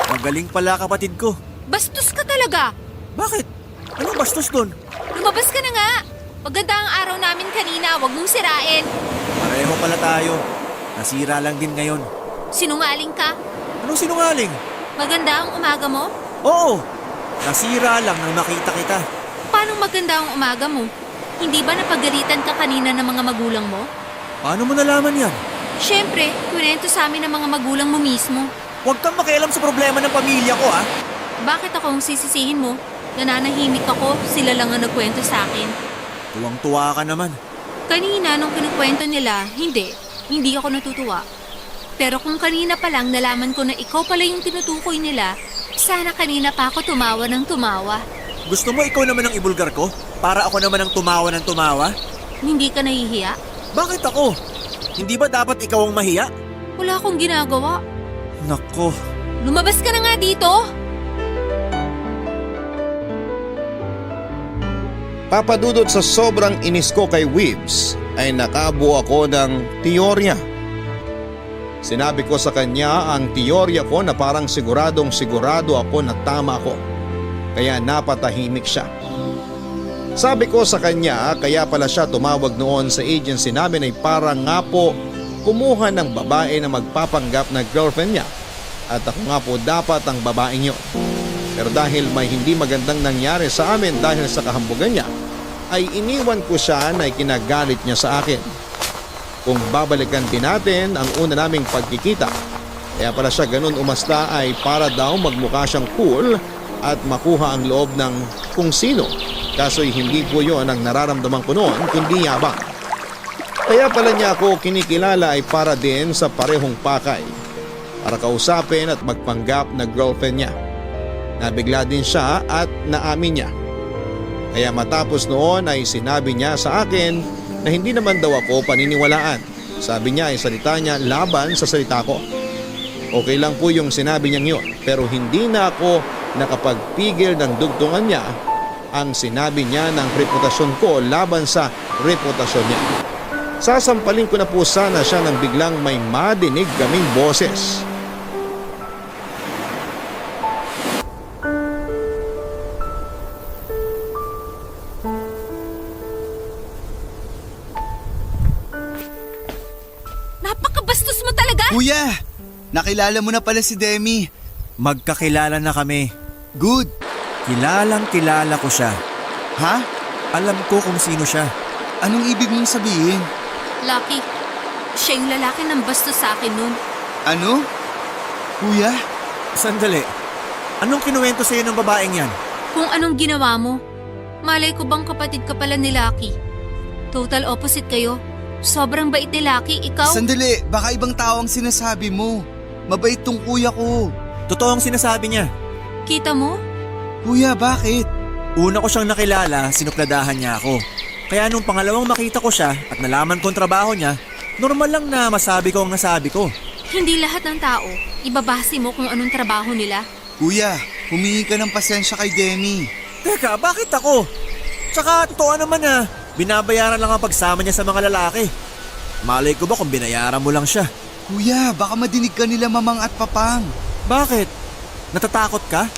Magaling pala kapatid ko. Bastos ka talaga. Bakit? Anong bastos doon? Lumabas ka na nga. Maganda ang araw namin kanina, huwag mong sirain. Pareho pala tayo. Nasira lang din ngayon. Sinungaling ka. Anong sinungaling? Maganda ang umaga mo? Oo. Nasira lang nang makita kita. Paano maganda ang umaga mo? Hindi ba napagalitan ka kanina ng mga magulang mo? Paano mo nalaman yan? Siyempre, kunento sa amin ng mga magulang mo mismo. Huwag kang makialam sa problema ng pamilya ko ah. Bakit ako ang sisisihin mo? Nananahimik ako, sila lang ang nagkwento sa akin. Tuwang-tuwa ka naman. Kanina nung kinikwento nila, hindi ako natutuwa. Pero kung kanina pa lang nalaman ko na ikaw pala yung tinutukoy nila, sana kanina pa ako tumawa ng tumawa. Gusto mo ikaw naman ang ibulgar ko? Para ako naman ang tumawa ng tumawa? Hindi ka nahihiya? Bakit ako? Hindi ba dapat ikaw ang mahiya? Wala akong ginagawa. Nako. Lumabas ka na nga dito! Papadudod sa sobrang inis ko kay Weebs ay nakabuo ako ng teorya. Sinabi ko sa kanya ang teorya ko na parang siguradong sigurado ako na tama ko. Kaya napatahimik siya. Sabi ko sa kanya kaya pala siya tumawag noon sa agency namin ay parang nga po kumuha ng babae na magpapanggap na girlfriend niya. At ako nga po dapat ang babaeng yun. Pero dahil may hindi magandang nangyari sa amin dahil sa kahambugan niya, ay iniwan ko siya na ikinagalit niya sa akin. Kung babalikan din natin ang una naming pagkikita, kaya pala siya ganun umasta ay para daw magmukha siyang cool at makuha ang loob ng kung sino. Kaso'y hindi po yun ang nararamdaman ko noon kundi yabang. Kaya pala niya ako kinikilala ay para din sa parehong pakay. Para kausapin at magpanggap na girlfriend niya. Nabigla din siya at naamin niya. Kaya matapos noon ay sinabi niya sa akin na hindi naman daw ako paniniwalaan. Sabi niya ay salita niya laban sa salita ko. Okay lang po yung sinabi niyang yun, pero hindi na ako nakapagpigil ng dugtungan niya ang sinabi niya ng reputasyon ko laban sa reputasyon niya. Sasampalin ko na po sana siya nang biglang may madinig kaming boses. Napakabastos mo talaga! Kuya! Nakilala mo na pala si Demi. Magkakilala na kami. Good. Kilalang kilala ko siya. Ha? Alam ko kung sino siya. Anong ibig mong sabihin? Lucky, siya yung lalaki ng bastos sa akin noon. Ano? Kuya? Sandali. Anong kinuwento sa'yo ng babaeng yan? Kung anong ginawa mo, malay ko bang kapatid ka pala ni Lucky? Total opposite kayo. Sobrang bait ni Lucky, ikaw? Sandali, baka ibang tao ang sinasabi mo. Mabait tong kuya ko. Totoo ang sinasabi niya. Kita mo? Kuya, bakit? Una ko siyang nakilala, sinukladahan niya ako. Kaya nung pangalawang makita ko siya at nalaman kong trabaho niya, normal lang na masabi ko ang nasabi ko. Hindi lahat ng tao, ibabase mo kung anong trabaho nila. Kuya, humingi ka ng pasensya kay Demi. Teka, bakit ako? Tsaka totoo naman na binabayaran lang ang pagsama niya sa mga lalaki. Malay ko ba kung binayaran mo lang siya? Kuya, baka madinig ka nila mamang at papang. Bakit? Natatakot ka?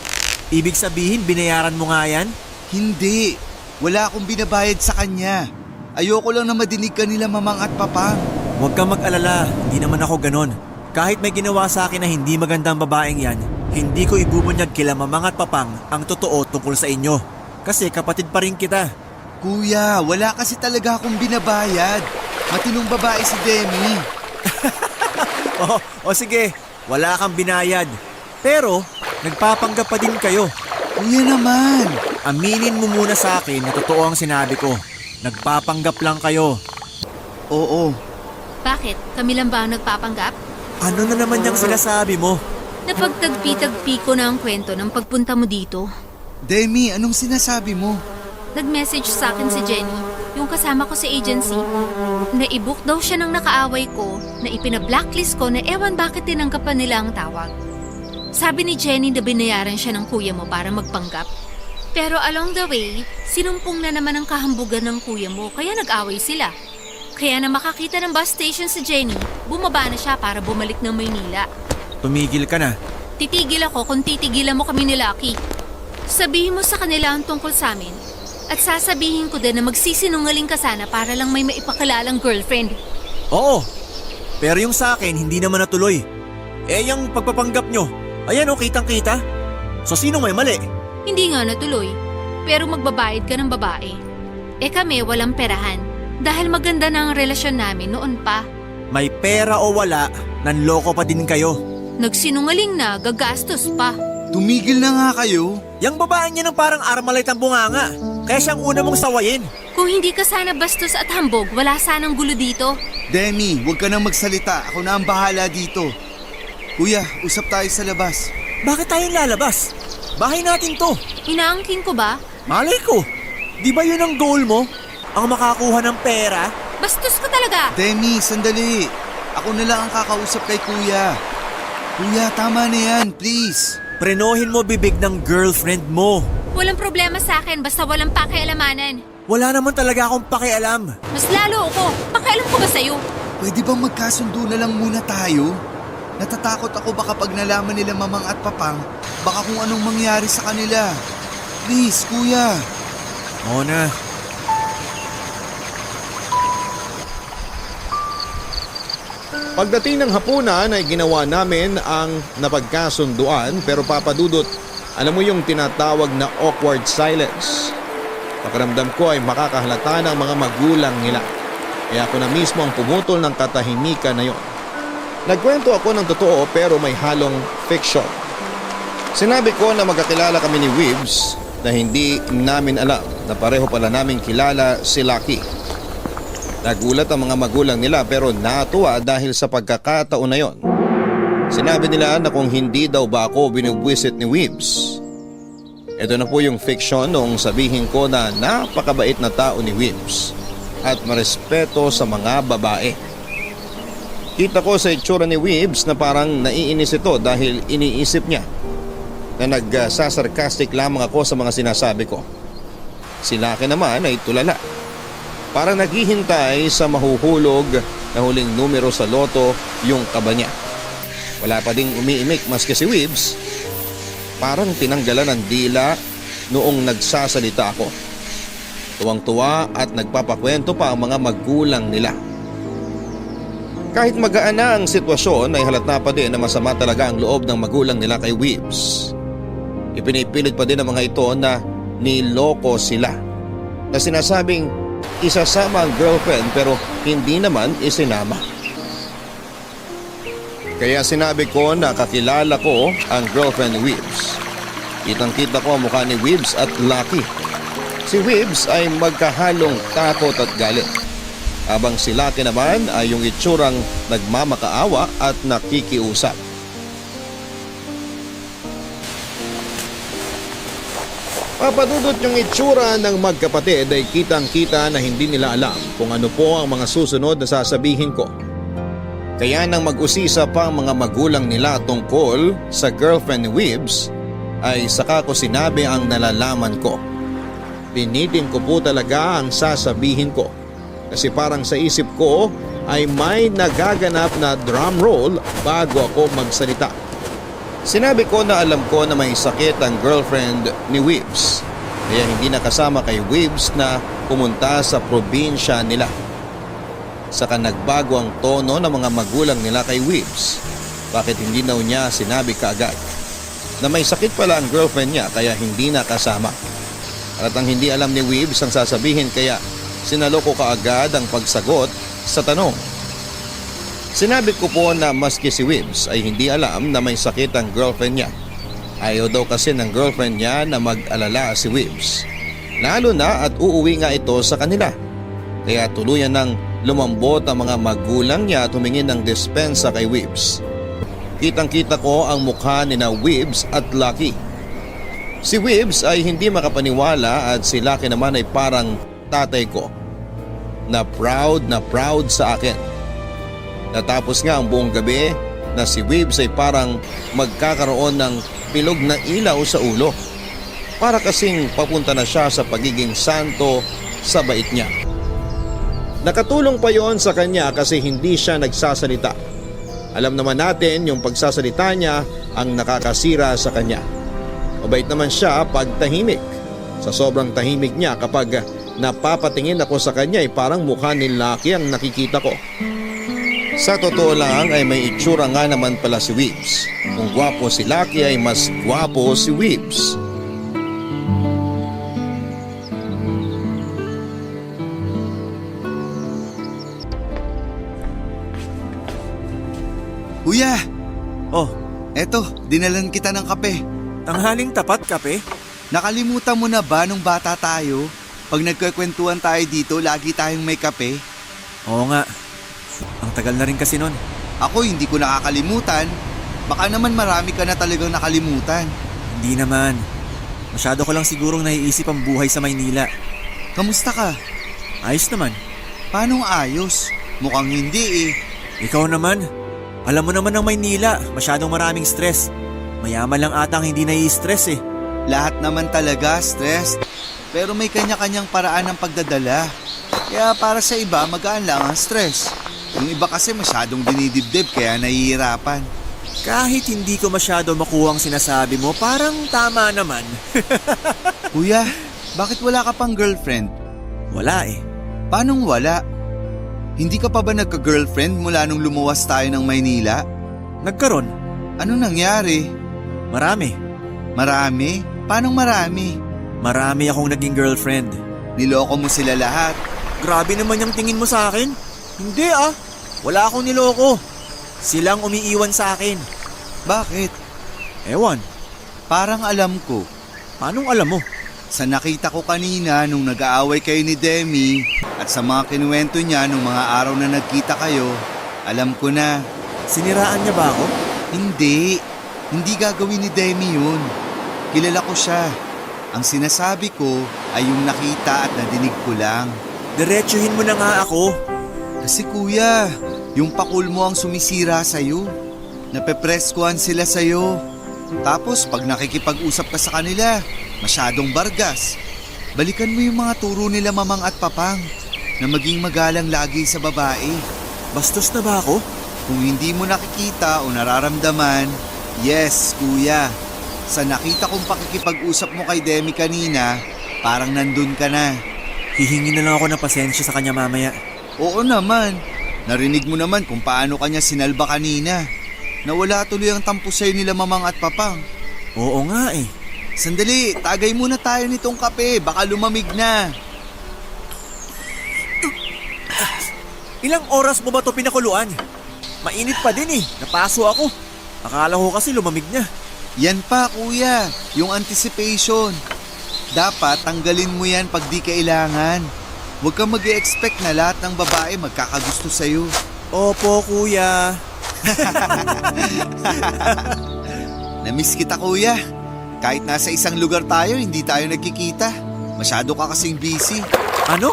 Ibig sabihin binayaran mo nga yan? Hindi. Wala akong binabayad sa kanya. Ayoko lang na madinig ka nila mamang at papang. Huwag kang mag-alala, hindi naman ako ganon. Kahit may ginawa sa akin na hindi magandang babaeng yan, hindi ko ibubunyag kila mamang at papang ang totoo tungkol sa inyo. Kasi kapatid pa rin kita. Kuya, wala kasi talaga akong binabayad. Matinong babae si Demi. O sige, wala kang binayad. Pero, nagpapanggap pa din kayo. Kuya naman. Aminin mo muna sa akin na totoo ang sinabi ko. Nagpapanggap lang kayo. Oo. Bakit? Kami lang ba ang nagpapanggap? Ano na naman yung sinasabi mo? Napagtagpi-tagpi ko na ang kwento ng pagpunta mo dito. Demi, anong sinasabi mo? Nag-message sa akin si Jenny, yung kasama ko sa agency. Na-i-book daw siya ng nakaaway ko, na ipina-blacklist ko na ewan bakit tinanggap pa nila ang tawag. Sabi ni Jenny na binayaran siya ng kuya mo para magpanggap. Pero along the way, sinumpong na naman ang kahambugan ng kuya mo kaya nag-away sila. Kaya na makakita ng bus station si Jenny, bumaba na siya para bumalik ng Maynila. Tumigil ka na. Titigil ako kung titigilan mo kami ni Lucky. Sabihin mo sa kanila ang tungkol sa amin. At sasabihin ko din na magsisinungaling ka sana para lang may maipakalalang girlfriend. Oo, pero yung sa akin hindi naman natuloy. Eh yung pagpapanggap nyo, ayan o kitang-kita. So sino may mali? Hindi nga natuloy, pero magbabayad ka ng babae. Eh kami walang perahan, dahil maganda na ang relasyon namin noon pa. May pera o wala, nanloko pa din kayo. Nagsinungaling na, gagastos pa. Tumigil na nga kayo. Yang babae niya ng parang Armalite ang bunganga. Kaya siyang una mong sawayin. Kung hindi ka sana bastos at hambog, wala sanang gulo dito. Demi, huwag ka nang magsalita. Ako na ang bahala dito. Kuya, usap tayo sa labas. Bakit tayong lalabas? Bahay natin to. Inaangkin ko ba? Malay ko. Di ba yun ang goal mo? Ang makakuha ng pera? Bastos ka talaga! Demi, sandali. Ako na lang ang kakausap kay kuya. Kuya, tama na yan, please. Prenohin mo bibig ng girlfriend mo. Walang problema sa akin basta walang pakialamanan. Wala naman talaga akong pakialam. Mas lalo ako. Pakialam ko ba sa'yo? Pwede bang magkasundo na lang muna tayo? Natatakot ako baka pag nalaman nila mamang at papang, baka kung anong mangyari sa kanila. Please, kuya. Oo na. Pagdating ng hapunan ay ginawa namin ang napagkasunduan pero papadudot, alam mo yung tinatawag na awkward silence. Pakiramdam ko ay makakahalata ng mga magulang nila. Kaya ako na mismo ang pumutol ng katahimikan na yon. Nagkwento ako ng totoo pero may halong fiction. Sinabi ko na magkakilala kami ni Weebs na hindi namin alam na pareho pala namin kilala si Lucky. Nagulat ang mga magulang nila pero natuwa dahil sa pagkakataon na yon. Sinabi nila na kung hindi daw ba ako binubwisit ni Weebs, Ito na po yung fiction noong sabihin ko na napakabait na tao ni Wibbs at marespeto sa mga babae. Kita ko sa itsura ni Wibbs na parang naiinis ito dahil iniisip niya na nagsasarcastic lamang ako sa mga sinasabi ko. Si Lucky naman ay tulala. Parang naghihintay sa mahuhulog na huling numero sa loto yung kaba niya. Wala pa ding umiimik maski si Wibbs. Parang tinanggalan ng dila noong nagsasalita ako. Tuwang-tuwa at nagpapakwento pa ang mga magulang nila. Kahit magaan na ang sitwasyon ay halata pa din na masama talaga ang loob ng magulang nila kay Wibbs. Ipinipilit pa din ng mga ito na niloko sila. Na sinasabing isasama ang girlfriend pero hindi naman isinama. Kaya sinabi ko na kakilala ko ang girlfriend ni Wibbs. Kitang-kita ko ang mukha ni Wibbs at Lucky. Si Wibbs ay magkahalong takot at galit. Habang si Lucky naman ay yung itsurang nagmamakaawa at nakikiusap. Papadudot yung itsura ng magkapatid ay kitang-kita na hindi nila alam kung ano po ang mga susunod na sasabihin ko. Kaya nang mag-usisa pa ang mga magulang nila tungkol sa girlfriend ni Wibbs, ay saka ko sinabi ang nalalaman ko. Pinitin ko po talaga ang sasabihin ko. Kasi parang sa isip ko ay may nagaganap na drum roll bago ako magsalita. Sinabi ko na alam ko na may sakit ang girlfriend ni Wibbs. Kaya hindi nakasama kay Wibbs na pumunta sa probinsya nila. Saka nagbago ang tono ng mga magulang nila kay Wibbs. Bakit hindi daw niya sinabi kaagad na may sakit pala ang girlfriend niya kaya hindi nakasama. At ang hindi alam ni Wibbs ang sasabihin kaya sinalo ko kaagad ang pagsagot sa tanong. Sinabi ko po na maski si Wibbs ay hindi alam na may sakit ang girlfriend niya. Ayaw daw kasi ng girlfriend niya na mag-alala si Wibbs. Lalo na at uuwi nga ito sa kanila. Kaya tuluyan ng lumambot ang mga magulang niya at humingin ng dispensa kay Wibbs. Kitang-kita ko ang mukha ni na Wibbs at Lucky. Si Wibbs ay hindi makapaniwala at si Lucky naman ay parang tatay ko. Na proud sa akin. Natapos nga ang buong gabi na si Wibbs ay parang magkakaroon ng pilog na ilaw sa ulo. Para kasing papunta na siya sa pagiging santo sa bait niya. Nakatulong pa yon sa kanya kasi hindi siya nagsasalita. Alam naman natin yung pagsasalita niya ang nakakasira sa kanya. Mabait naman siya pag tahimik. Sa sobrang tahimik niya kapag napapatingin ako sa kanya ay parang mukha ni Lucky ang nakikita ko. Sa totoo lang ay may itsura nga naman pala si Wibbs. Kung gwapo si Lucky ay mas gwapo si Wibbs. Kuya, Oh, eto, dinalan kita ng kape. tanghaling tapat kape? Nakalimutan mo na ba nung bata tayo? Pag nagkakwentuhan tayo dito, lagi tayong may kape. Oo nga. Ang tagal na rin kasi nun. Ako hindi ko nakakalimutan. Baka naman marami ka na talagang nakalimutan. Hindi naman. Masyado ko lang sigurong naiisip ang buhay sa Maynila. Kamusta ka? Ayos naman. Paanong ayos? Mukhang hindi eh. Ikaw naman. Alam mo naman ang Maynila, masyadong maraming stress. Mayaman lang ata ang hindi nai-stress eh. Lahat naman talaga stressed. Pero may kanya-kanyang paraan ng pagdadala. Kaya para sa iba, magaan lang ang stress. Yung iba kasi masyadong dinidibdib kaya nahihirapan. Kahit hindi ko masyado makuha ang sinasabi mo, parang tama naman. Kuya, bakit wala ka pang girlfriend? Wala eh. Paanong wala? Hindi ka pa ba nagka-girlfriend mula nung lumuwas tayo ng Maynila? Nagkaroon. Ano nangyari? Marami. Marami? Paanong marami? Marami akong naging girlfriend. Niloko mo sila lahat. Grabe naman yung tingin mo sa akin. Hindi ah. Wala akong niloko. Silang umiiwan sa akin. Bakit? Ewan. Parang alam ko. Paanong alam mo? Sa nakita ko kanina nung nag-aaway kayo ni Demi at sa mga kinuwento niya nung mga araw na nagkita kayo, alam ko na. Siniraan niya ba ako? Hindi. Hindi gagawin ni Demi yun. Kilala ko siya. Ang sinasabi ko ay yung nakita at nadinig ko lang. Diretsuhin mo na nga ako. Kasi kuya, yung pakul mo ang sumisira sa'yo. Napepreskuhan sila sa'yo. Tapos pag nakikipag-usap ka sa kanila, masyadong bargas. Balikan mo yung mga turo nila mamang at papang na maging magalang lagi sa babae. Bastos na ba ako? Kung hindi mo nakikita o nararamdaman, yes kuya. Sa nakita kong pakikipag-usap mo kay Demi kanina, parang nandun ka na. Hihingi na lang ako ng pasensya sa kanya mamaya. Oo naman. Narinig mo naman kung paano kanya sinalba kanina. Nawala tuloy ang tampo sa'yo nila mamang at papang. Oo nga eh. Sandali, tagay muna tayo nitong kape. Baka lumamig na. Ilang oras mo ba ito pinakuluan? Mainit pa din eh. Napaso ako. Akala ko kasi lumamig na. Yan pa kuya, yung anticipation. Dapat tanggalin mo yan pag di kailangan. Huwag kang mag-e-expect na lahat ng babae magkakagusto sa'yo. Opo kuya. Namiss kita kuya. Kahit nasa isang lugar tayo, hindi tayo nagkikita. Masyado ka kasing busy. Ano?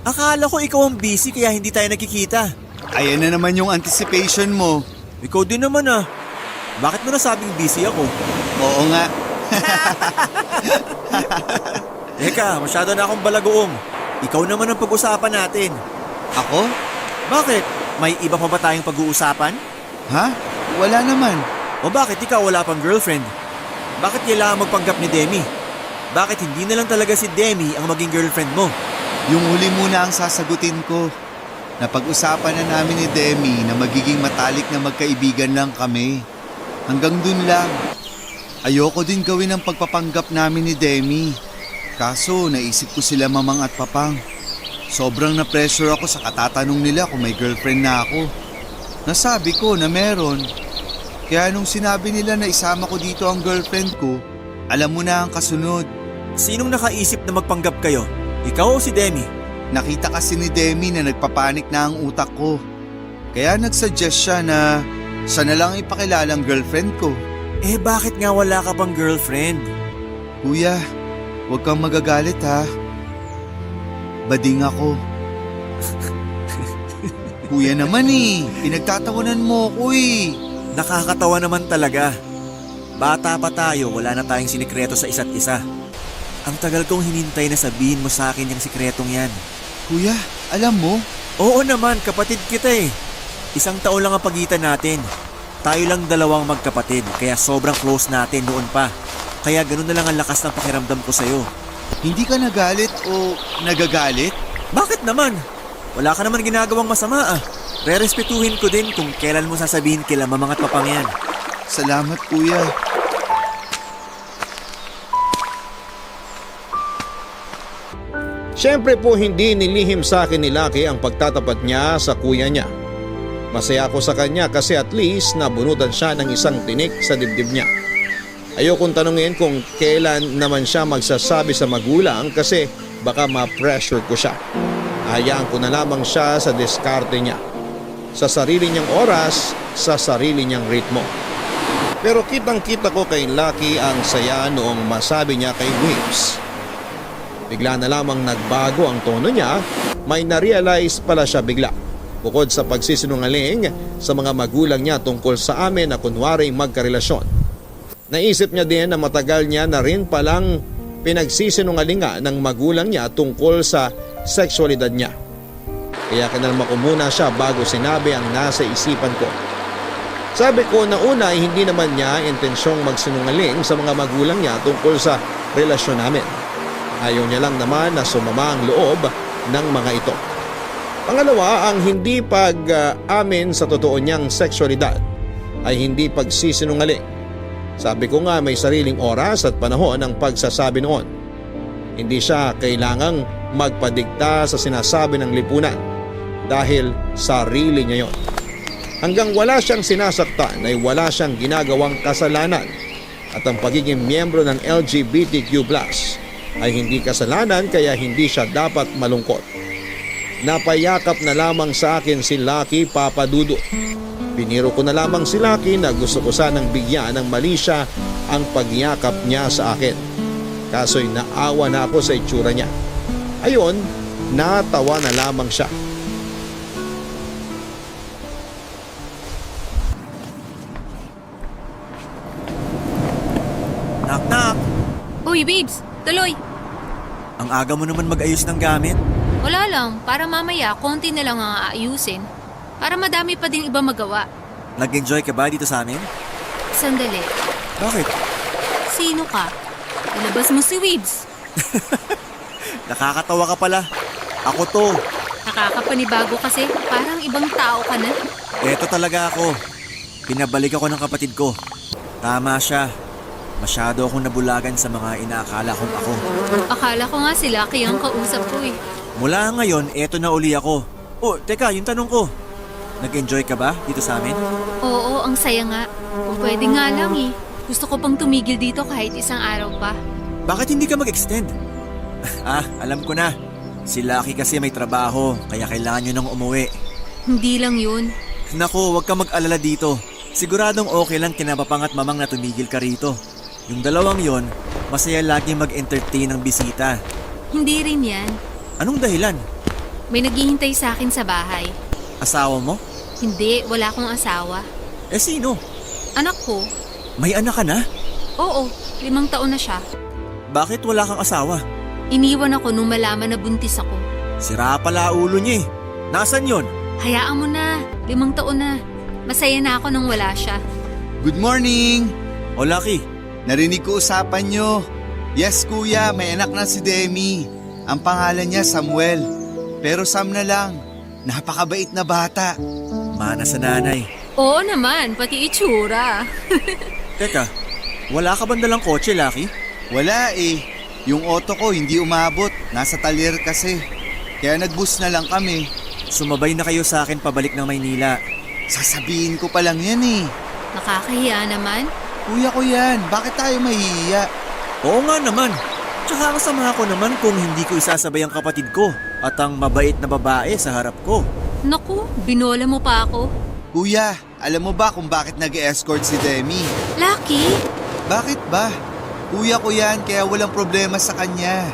Akala ko ikaw ang busy kaya hindi tayo nagkikita. Ayan na naman yung anticipation mo. Ikaw din naman ah. Bakit mo nasabing busy ako? Oo nga. Teka, masyado na akong balagoong. Ikaw naman ang pag-usapan natin. Ako? Bakit? May iba pa ba tayong pag-uusapan? Ha? Wala naman. O bakit ikaw wala pang girlfriend? Bakit kailangan magpanggap ni Demi? Bakit hindi na lang talaga si Demi ang maging girlfriend mo? Yung huli muna ang sasagutin ko. Napag-usapan na namin ni Demi na magiging matalik na magkaibigan lang kami. Hanggang dun lang. Ayoko din gawin ang pagpapanggap namin ni Demi. Kaso naisip ko sila mamang at papang. Sobrang na-pressure ako sa katatanong nila kung may girlfriend na ako. Nasabi ko na meron. Kaya nung sinabi nila na isama ko dito ang girlfriend ko, alam mo na ang kasunod. Sinong nakaisip na magpanggap kayo? Ikaw o si Demi? Nakita kasi ni Demi na nagpapanik na ang utak ko. Kaya nagsuggest siya na siya na lang ipakilalang girlfriend ko. Eh bakit nga wala ka pang girlfriend? Kuya, huwag kang magagalit ha. Bading ako. Kuya naman eh, pinagtatawanan mo ko eh. Nakakatawa naman talaga. Bata pa tayo, wala na tayong sinikreto sa isa't isa. Ang tagal kong hinintay na sabihin mo sa akin yung sikretong yan. Kuya, alam mo? Oo naman, kapatid kita eh. 1 taon lang ang pagitan natin. Tayo lang dalawang magkapatid, kaya sobrang close natin noon pa. Kaya ganun na lang ang lakas ng pakiramdam ko sa'yo. Hindi ka nagalit o nagagalit? Bakit naman? Wala ka naman ginagawang masama ah. Rerespetuhin ko din kung kailan mo sasabihin kila mamang at papang yan. Salamat kuya. Siyempre po hindi nilihim sa akin ni Lucky ang pagtatapat niya sa kuya niya. Masaya ako sa kanya kasi at least nabunutan siya ng isang tinik sa dibdib niya. Ayokong tanungin kung kailan naman siya magsasabi sa magulang kasi baka ma-pressure ko siya. Hayaan ko na lamang siya sa diskarte niya. Sa sarili niyang oras, sa sarili niyang ritmo. Pero kitang-kita ko kay Lucky ang saya noong masabi niya kay Whips. Bigla na lamang nagbago ang tono niya, may na-realize pala siya bigla. Bukod sa pagsisinungaling sa mga magulang niya tungkol sa amin na kunwaring magkarelasyon. Naisip niya din na matagal niya na rin palang pinagsisinungalinga ng magulang niya tungkol sa sexualidad niya. Kaya kinalma ko muna siya bago sinabi ang nasa isipan ko. Sabi ko na una ay hindi naman niya intensyong magsinungaling sa mga magulang niya tungkol sa relasyon namin. Ayaw niya lang naman na sumama ang loob ng mga ito. Pangalawa, ang hindi pag-amin sa totoo niyang sexualidad ay hindi pagsisinungaling. Sabi ko nga may sariling oras at panahon ang pagsasabi noon. Hindi siya kailangang magpadikta sa sinasabi ng lipunan dahil sarili niya yon. Hanggang wala siyang sinasaktan ay wala siyang ginagawang kasalanan at ang pagiging miyembro ng LGBTQ+ ay hindi kasalanan kaya hindi siya dapat malungkot. Napayakap na lamang sa akin si Lucky Papa Dudut. Biniro ko na lamang si Lucky na gusto ko sanang bigyan ng mali siya ang pagyakap niya sa akin. Kaso'y naawa na ako sa itsura niya. Ayon, natawa na lamang siya. Knock-knock! Uy, babes! Tuloy! Ang aga mo naman mag-ayos ng gamit. Wala lang, para mamaya konti na lang ang aayusin. Para madami pa din iba magawa. Nag-enjoy ka ba dito sa amin? Sandali, Bakit? sino ka? Ilabas mo si Weebs. Nakakatawa ka pala. Ako to. Nakakapanibago kasi, parang ibang tao ka na. Eto talaga ako. Pinabalik ako ng kapatid ko. Tama siya. Masyado akong nabulagan sa mga inaakala kong ako. Akala ko nga si Lucky ang kausap ko eh. Mula ngayon, eto na uli ako. Oh, teka, yung tanong ko. Nag-enjoy ka ba dito sa amin? Oo, ang saya nga. Kung pwede nga lang eh. Gusto ko pang tumigil dito kahit isang araw pa. Bakit hindi ka mag-extend? Alam ko na. Si Lucky kasi may trabaho, kaya kailangan nyo nang umuwi. Hindi lang yun. Naku, huwag ka mag-alala dito. Siguradong okay lang kina papang at mamang na tumigil ka rito. Yung dalawang yon, masaya lagi mag-entertain ng bisita. Hindi rin yan. Anong dahilan? May naghihintay sa akin sa bahay. Asawa mo? Hindi, wala akong asawa. Eh sino? Anak ko? May anak ka na? Oo, 5 taon na siya. Bakit wala kang asawa? Iniwan ako nung malaman na buntis ako. Sira pala ulo niya eh. Nasaan yon? Hayaan mo na, 5 taon na. Masaya na ako nung wala siya. Good morning! O Lucky, Narinig ko usapan nyo. Yes kuya, may anak na si Demi. Ang pangalan niya Samuel. Pero Sam na lang. Napakabait na bata. mana sa nanay. Oo naman, pati itsura. Teka, wala ka bang dalang kotse, Lucky? Wala eh. Yung auto ko hindi umabot. Nasa talyer kasi. Kaya nag-bus na lang kami. Sumabay na kayo sa akin pabalik ng Maynila. Sasabihin ko pa lang yan eh. Nakakahiya naman. Kuya ko yan. Bakit tayo mahihiya? Oo nga naman. Tsaka kasama ko naman kung hindi ko isasabay ang kapatid ko at ang mabait na babae sa harap ko. Naku, binola mo pa ako. Kuya, alam mo ba kung bakit nag-escort si Demi? Lucky? Bakit ba? Kuya ko yan kaya walang problema sa kanya.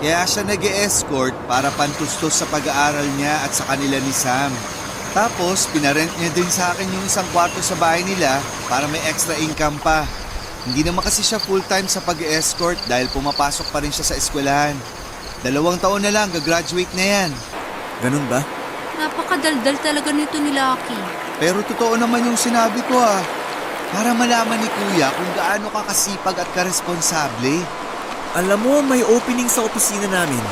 Kaya siya nag-escort para pantustos sa pag-aaral niya at sa kanila ni Sam. Tapos pinarent niya din sa akin yung isang kwarto sa bahay nila para may extra income pa. Hindi naman kasi siya full-time sa pag-escort dahil pumapasok pa rin siya sa eskwelahan. 2 taon na lang, gagraduate na yan. Ganun ba? Napakadaldal talaga nito ni Lucky. Pero totoo naman yung sinabi ko ah. Para malaman ni Kuya kung gaano ka kasipag at karesponsable. Alam mo, may opening sa opisina namin.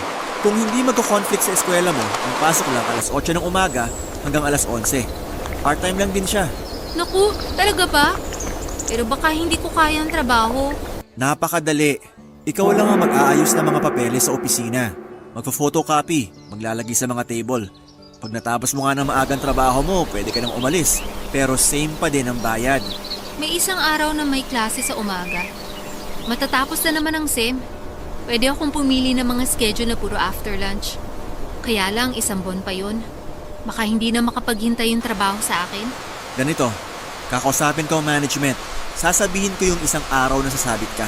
Kung hindi magko-conflict sa eskwela mo, ang pasok lang alas 8 ng umaga hanggang alas 11. Part-time lang din siya. Naku, talaga ba? Pero baka hindi ko kaya ang trabaho. Napakadali. Ikaw lang ang mag-aayos ng mga papeles sa opisina. Magpo-photocopy, maglalagay sa mga table. Pag natapos mo nga ng maagang trabaho mo, pwede ka nang umalis. Pero same pa din ang bayad. May isang araw na may klase sa umaga. Matatapos na naman ang SEM. Pwede akong pumili ng mga schedule na puro after lunch. Kaya lang, 1 buwan pa yun. Baka hindi na makapaghintay yung trabaho sa akin. Ganito, kakausapin ko ang management. Sasabihin ko yung isang araw na sasabit ka.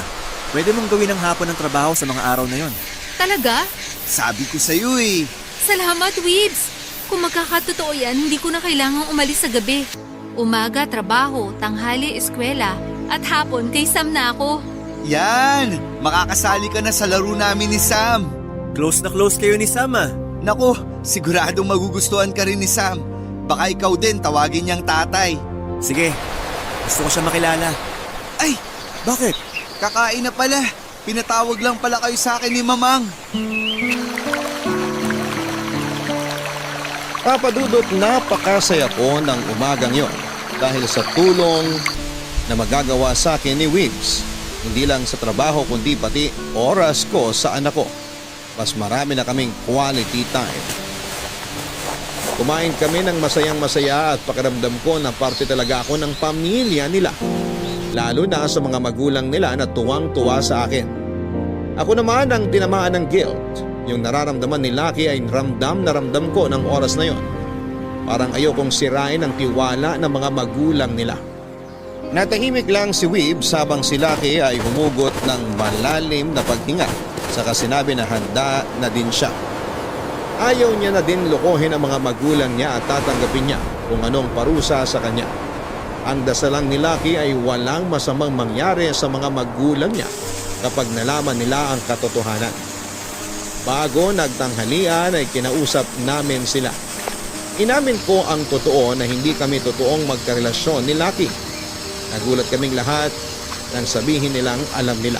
Pwede mong gawin ang hapon ng trabaho sa mga araw na yon. Talaga? Sabi ko sa'yo eh. Salamat, Weebs! Kung magkakatotoo yan, hindi ko na kailangang umalis sa gabi. Umaga, trabaho, tanghali, eskwela, at hapon kay Sam na ako. Yan! Makakasali ka na sa laro namin ni Sam. Close na close kayo ni Sam ah. Naku, siguradong magugustuhan ka rin ni Sam. Baka ikaw din tawagin niyang tatay. Sige, gusto ko siya makilala. Ay, Bakit? kakain na pala. Pinatawag lang pala kayo sa akin ni Mamang. Papadudot, napakasaya ko ng umagang yon dahil sa tulong na magagawa sa akin ni Weebs. Hindi lang sa trabaho kundi pati oras ko sa anak ko. Mas marami na kaming quality time. Kumain kami ng masayang masaya at pakiramdam ko na parte talaga ako ng pamilya nila. Lalo na sa mga magulang nila na tuwang-tuwa sa akin. Ako naman ang tinamaan ng guilt. Yung nararamdaman ni Lucky ay ramdam na ramdam ko ng oras na yon. Parang ayokong sirain ang tiwala ng mga magulang nila. Natahimik lang si Weebs habang si Lucky ay humugot ng malalim na paghinga, saka sinabi na handa na din siya. Ayaw niya na din lokohin ang mga magulang niya at tatanggapin niya kung anong parusa sa kanya. Ang dasalang ni Lucky ay walang masamang mangyari sa mga magulang niya kapag nalaman nila ang katotohanan. Bago nagtanghalian ay kinausap namin sila. Inamin ko ang totoo na hindi kami totoong magkarelasyon ni Lucky. Nagulat kaming lahat nang sabihin nilang alam nila.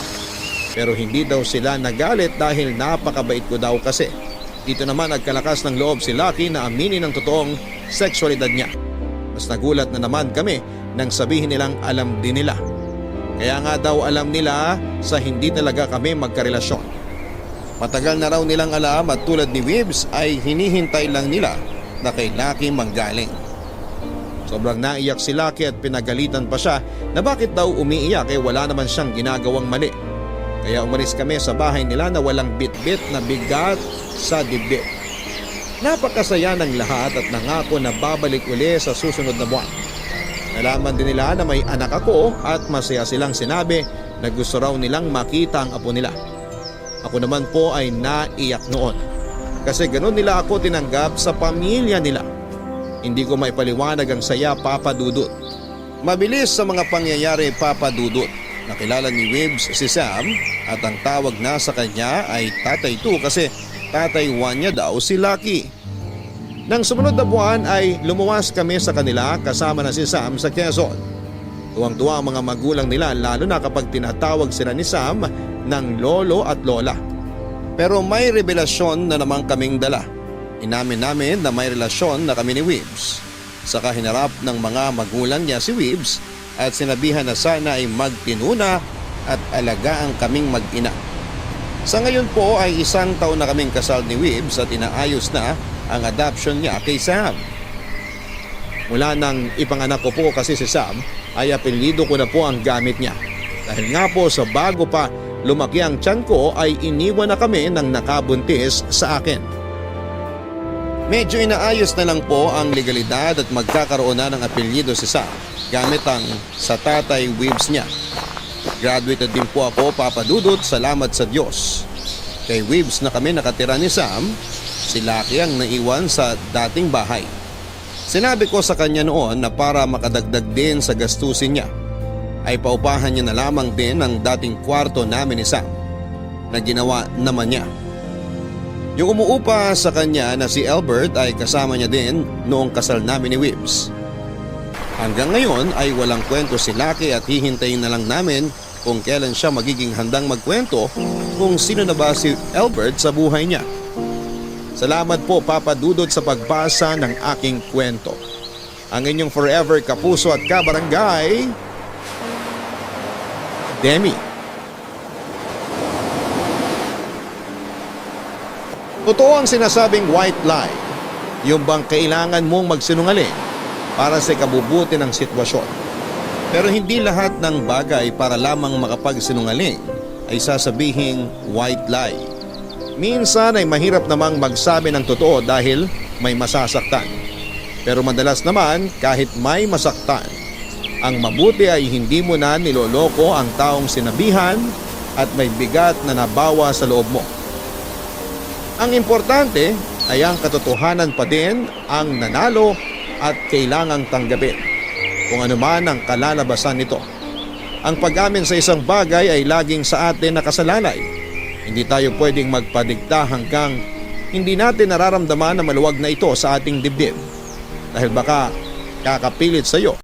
Pero hindi daw sila nagalit dahil napakabait ko daw kasi. Dito naman nagkalakas ng loob si Lucky na aminin ang totoong sexualidad niya. Mas nagulat na naman kami nang sabihin nilang alam din nila. Kaya nga daw alam nila sa hindi talaga kami magkarelasyon. Matagal na raw nilang alam at tulad ni Weebs ay hinihintay lang nila na kay Lucky manggaling. Sobrang naiyak si Lucky at pinagalitan pa siya na bakit daw umiiyak wala naman siyang ginagawang mali. Kaya umalis kami sa bahay nila na walang bitbit na bigat sa dibdib. Napakasaya ng lahat at nangako na babalik uli sa susunod na buwan. Nalaman din nila na may anak ako at masaya silang sinabi na gusto raw nilang makita ang apo nila. Ako naman po ay naiyak noon kasi ganun nila ako tinanggap sa pamilya nila. Hindi ko maipaliwanag ang saya, Papa Dudut. Mabilis sa mga pangyayari, Papa Dudut. Nakilala ni Weebs si Sam at ang tawag na sa kanya ay Tatay 2 kasi Tatay 1 niya daw si Lucky. Nang sumunod na buwan ay lumuwas kami sa kanila kasama na si Sam sa Quezon. Tuwang-tuwa ang mga magulang nila lalo na kapag tinatawag sila ni Sam ng lolo at lola. Pero may revelasyon na naman kaming dala. Inamin namin na may relasyon na kami ni Weebs. Saka hinarap ng mga magulang niya si Weebs at sinabihan na sana ay magtinuna at alagaan kaming mag-ina. Sa ngayon po ay 1 taon na kaming kasal ni Weebs at inaayos na ang adoption niya kay Sam. Mula nang ipanganak ko po kasi si Sam ay apelyido ko na po ang gamit niya. Dahil nga po sa bago pa lumaki ang tiyan ko ay iniwan na kami ng nakabuntis sa akin. Medyo inaayos na lang po ang legalidad at magkakaroon na ng apelyido si Sam gamit ang sa Tatay Weebs niya. Graduated din po ako, Papa Dudut, salamat sa Diyos. Kay Weebs na kami nakatira ni Sam, si Lucky ang naiwan sa dating bahay. Sinabi ko sa kanya noon na para makadagdag din sa gastusin niya, ay paupahan niya na lamang din ang dating kwarto namin ni Sam na ginawa naman niya. Yung umuupa sa kanya na si Albert ay kasama niya din noong kasal namin ni Weebs. Hanggang ngayon ay walang kwento si Lucky at hihintayin na lang namin kung kailan siya magiging handang magkwento kung sino na ba si Albert sa buhay niya. Salamat po, Papa Dudut, sa pagbasa ng aking kwento. Ang inyong forever kapuso at kabarangay, Demi. Totoo ang sinasabing white lie, yung bang kailangan mong magsinungaling para sa ikabubuti ng sitwasyon. Pero hindi lahat ng bagay para lamang makapagsinungaling ay sasabihing white lie. Minsan ay mahirap namang magsabi ng totoo dahil may masasaktan. Pero madalas naman kahit may masaktan, ang mabuti ay hindi mo na niloloko ang taong sinabihan at may bigat na nabawa sa loob mo. Ang importante ay ang katotohanan pa din ang nanalo at kailangang tanggapin kung ano man ang kalalabasan nito. Ang pag-amin sa isang bagay ay laging sa atin nakasalalay. Hindi tayo pwedeng magpadikta hanggang hindi natin nararamdaman na maluwag na ito sa ating dibdib. Dahil baka kakapilit sa iyo